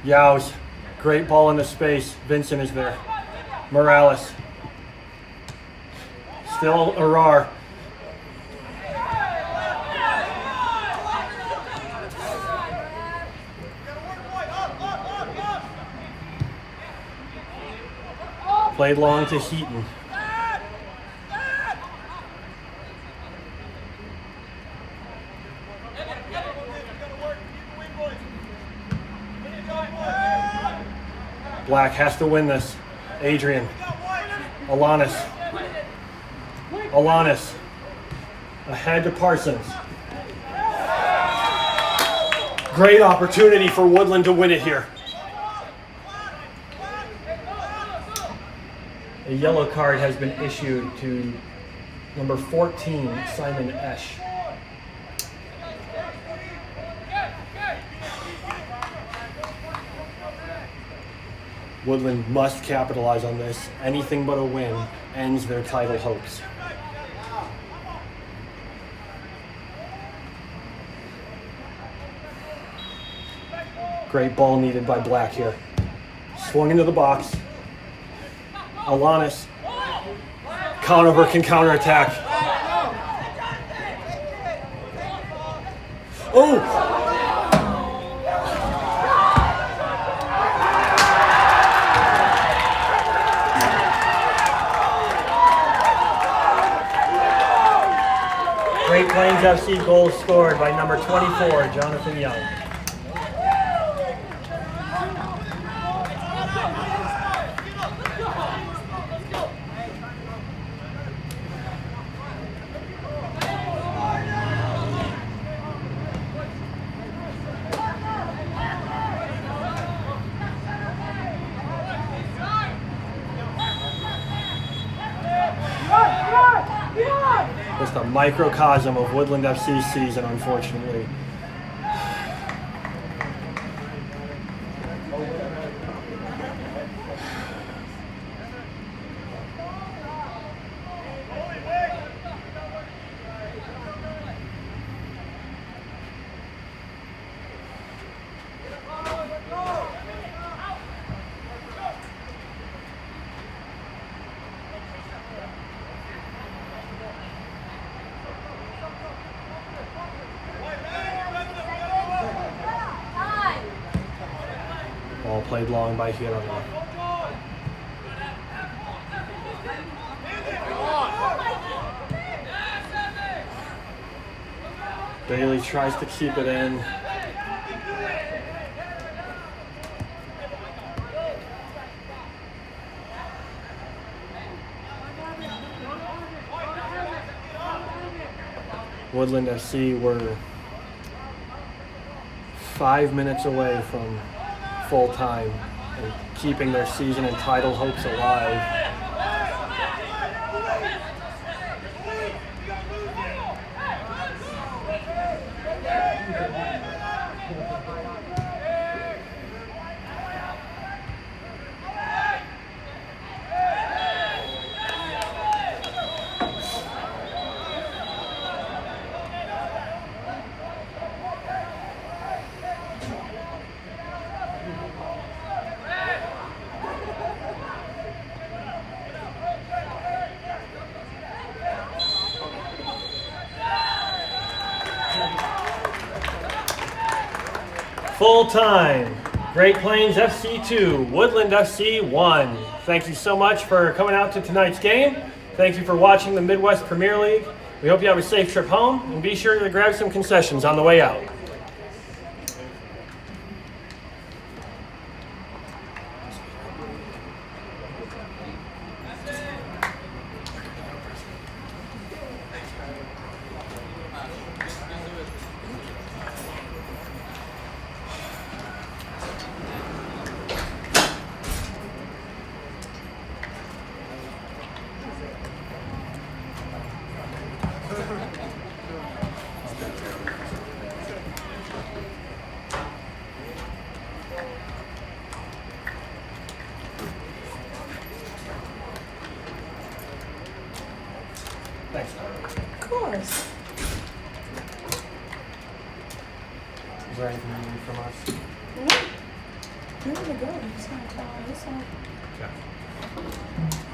S5: Yows, great ball into space. Vincent is there. Morales. Still Arar. Played long to Heaton. Black has to win this. Adrian. Alanis. Alanis. Ahead to Parsons. Great opportunity for Woodland to win it here. A yellow card has been issued to number 14, Simon Esch. Woodland must capitalize on this. Anything but a win ends their title hopes. Great ball needed by Black here. Swung into the box. Alanis. Conover can counterattack. Oh! Great Plains FC goal scored by number 24, Jonathan Young. Just a microcosm of Woodland FC's season, unfortunately. Ball played long by Hirano. Bailey tries to keep it in. Woodland FC were 5 minutes away from full time and keeping their season and title hopes alive. Full time, Great Plains FC 2, Woodland FC 1. Thank you so much for coming out to tonight's game. Thank you for watching the Midwest Premier League. We hope you have a safe trip home, and be sure to grab some concessions on the way out. Thanks, Carter.
S1: Of course.
S5: Is there anything you need from us?
S1: No. You're gonna go. I'm just gonna call this one.
S5: Yeah.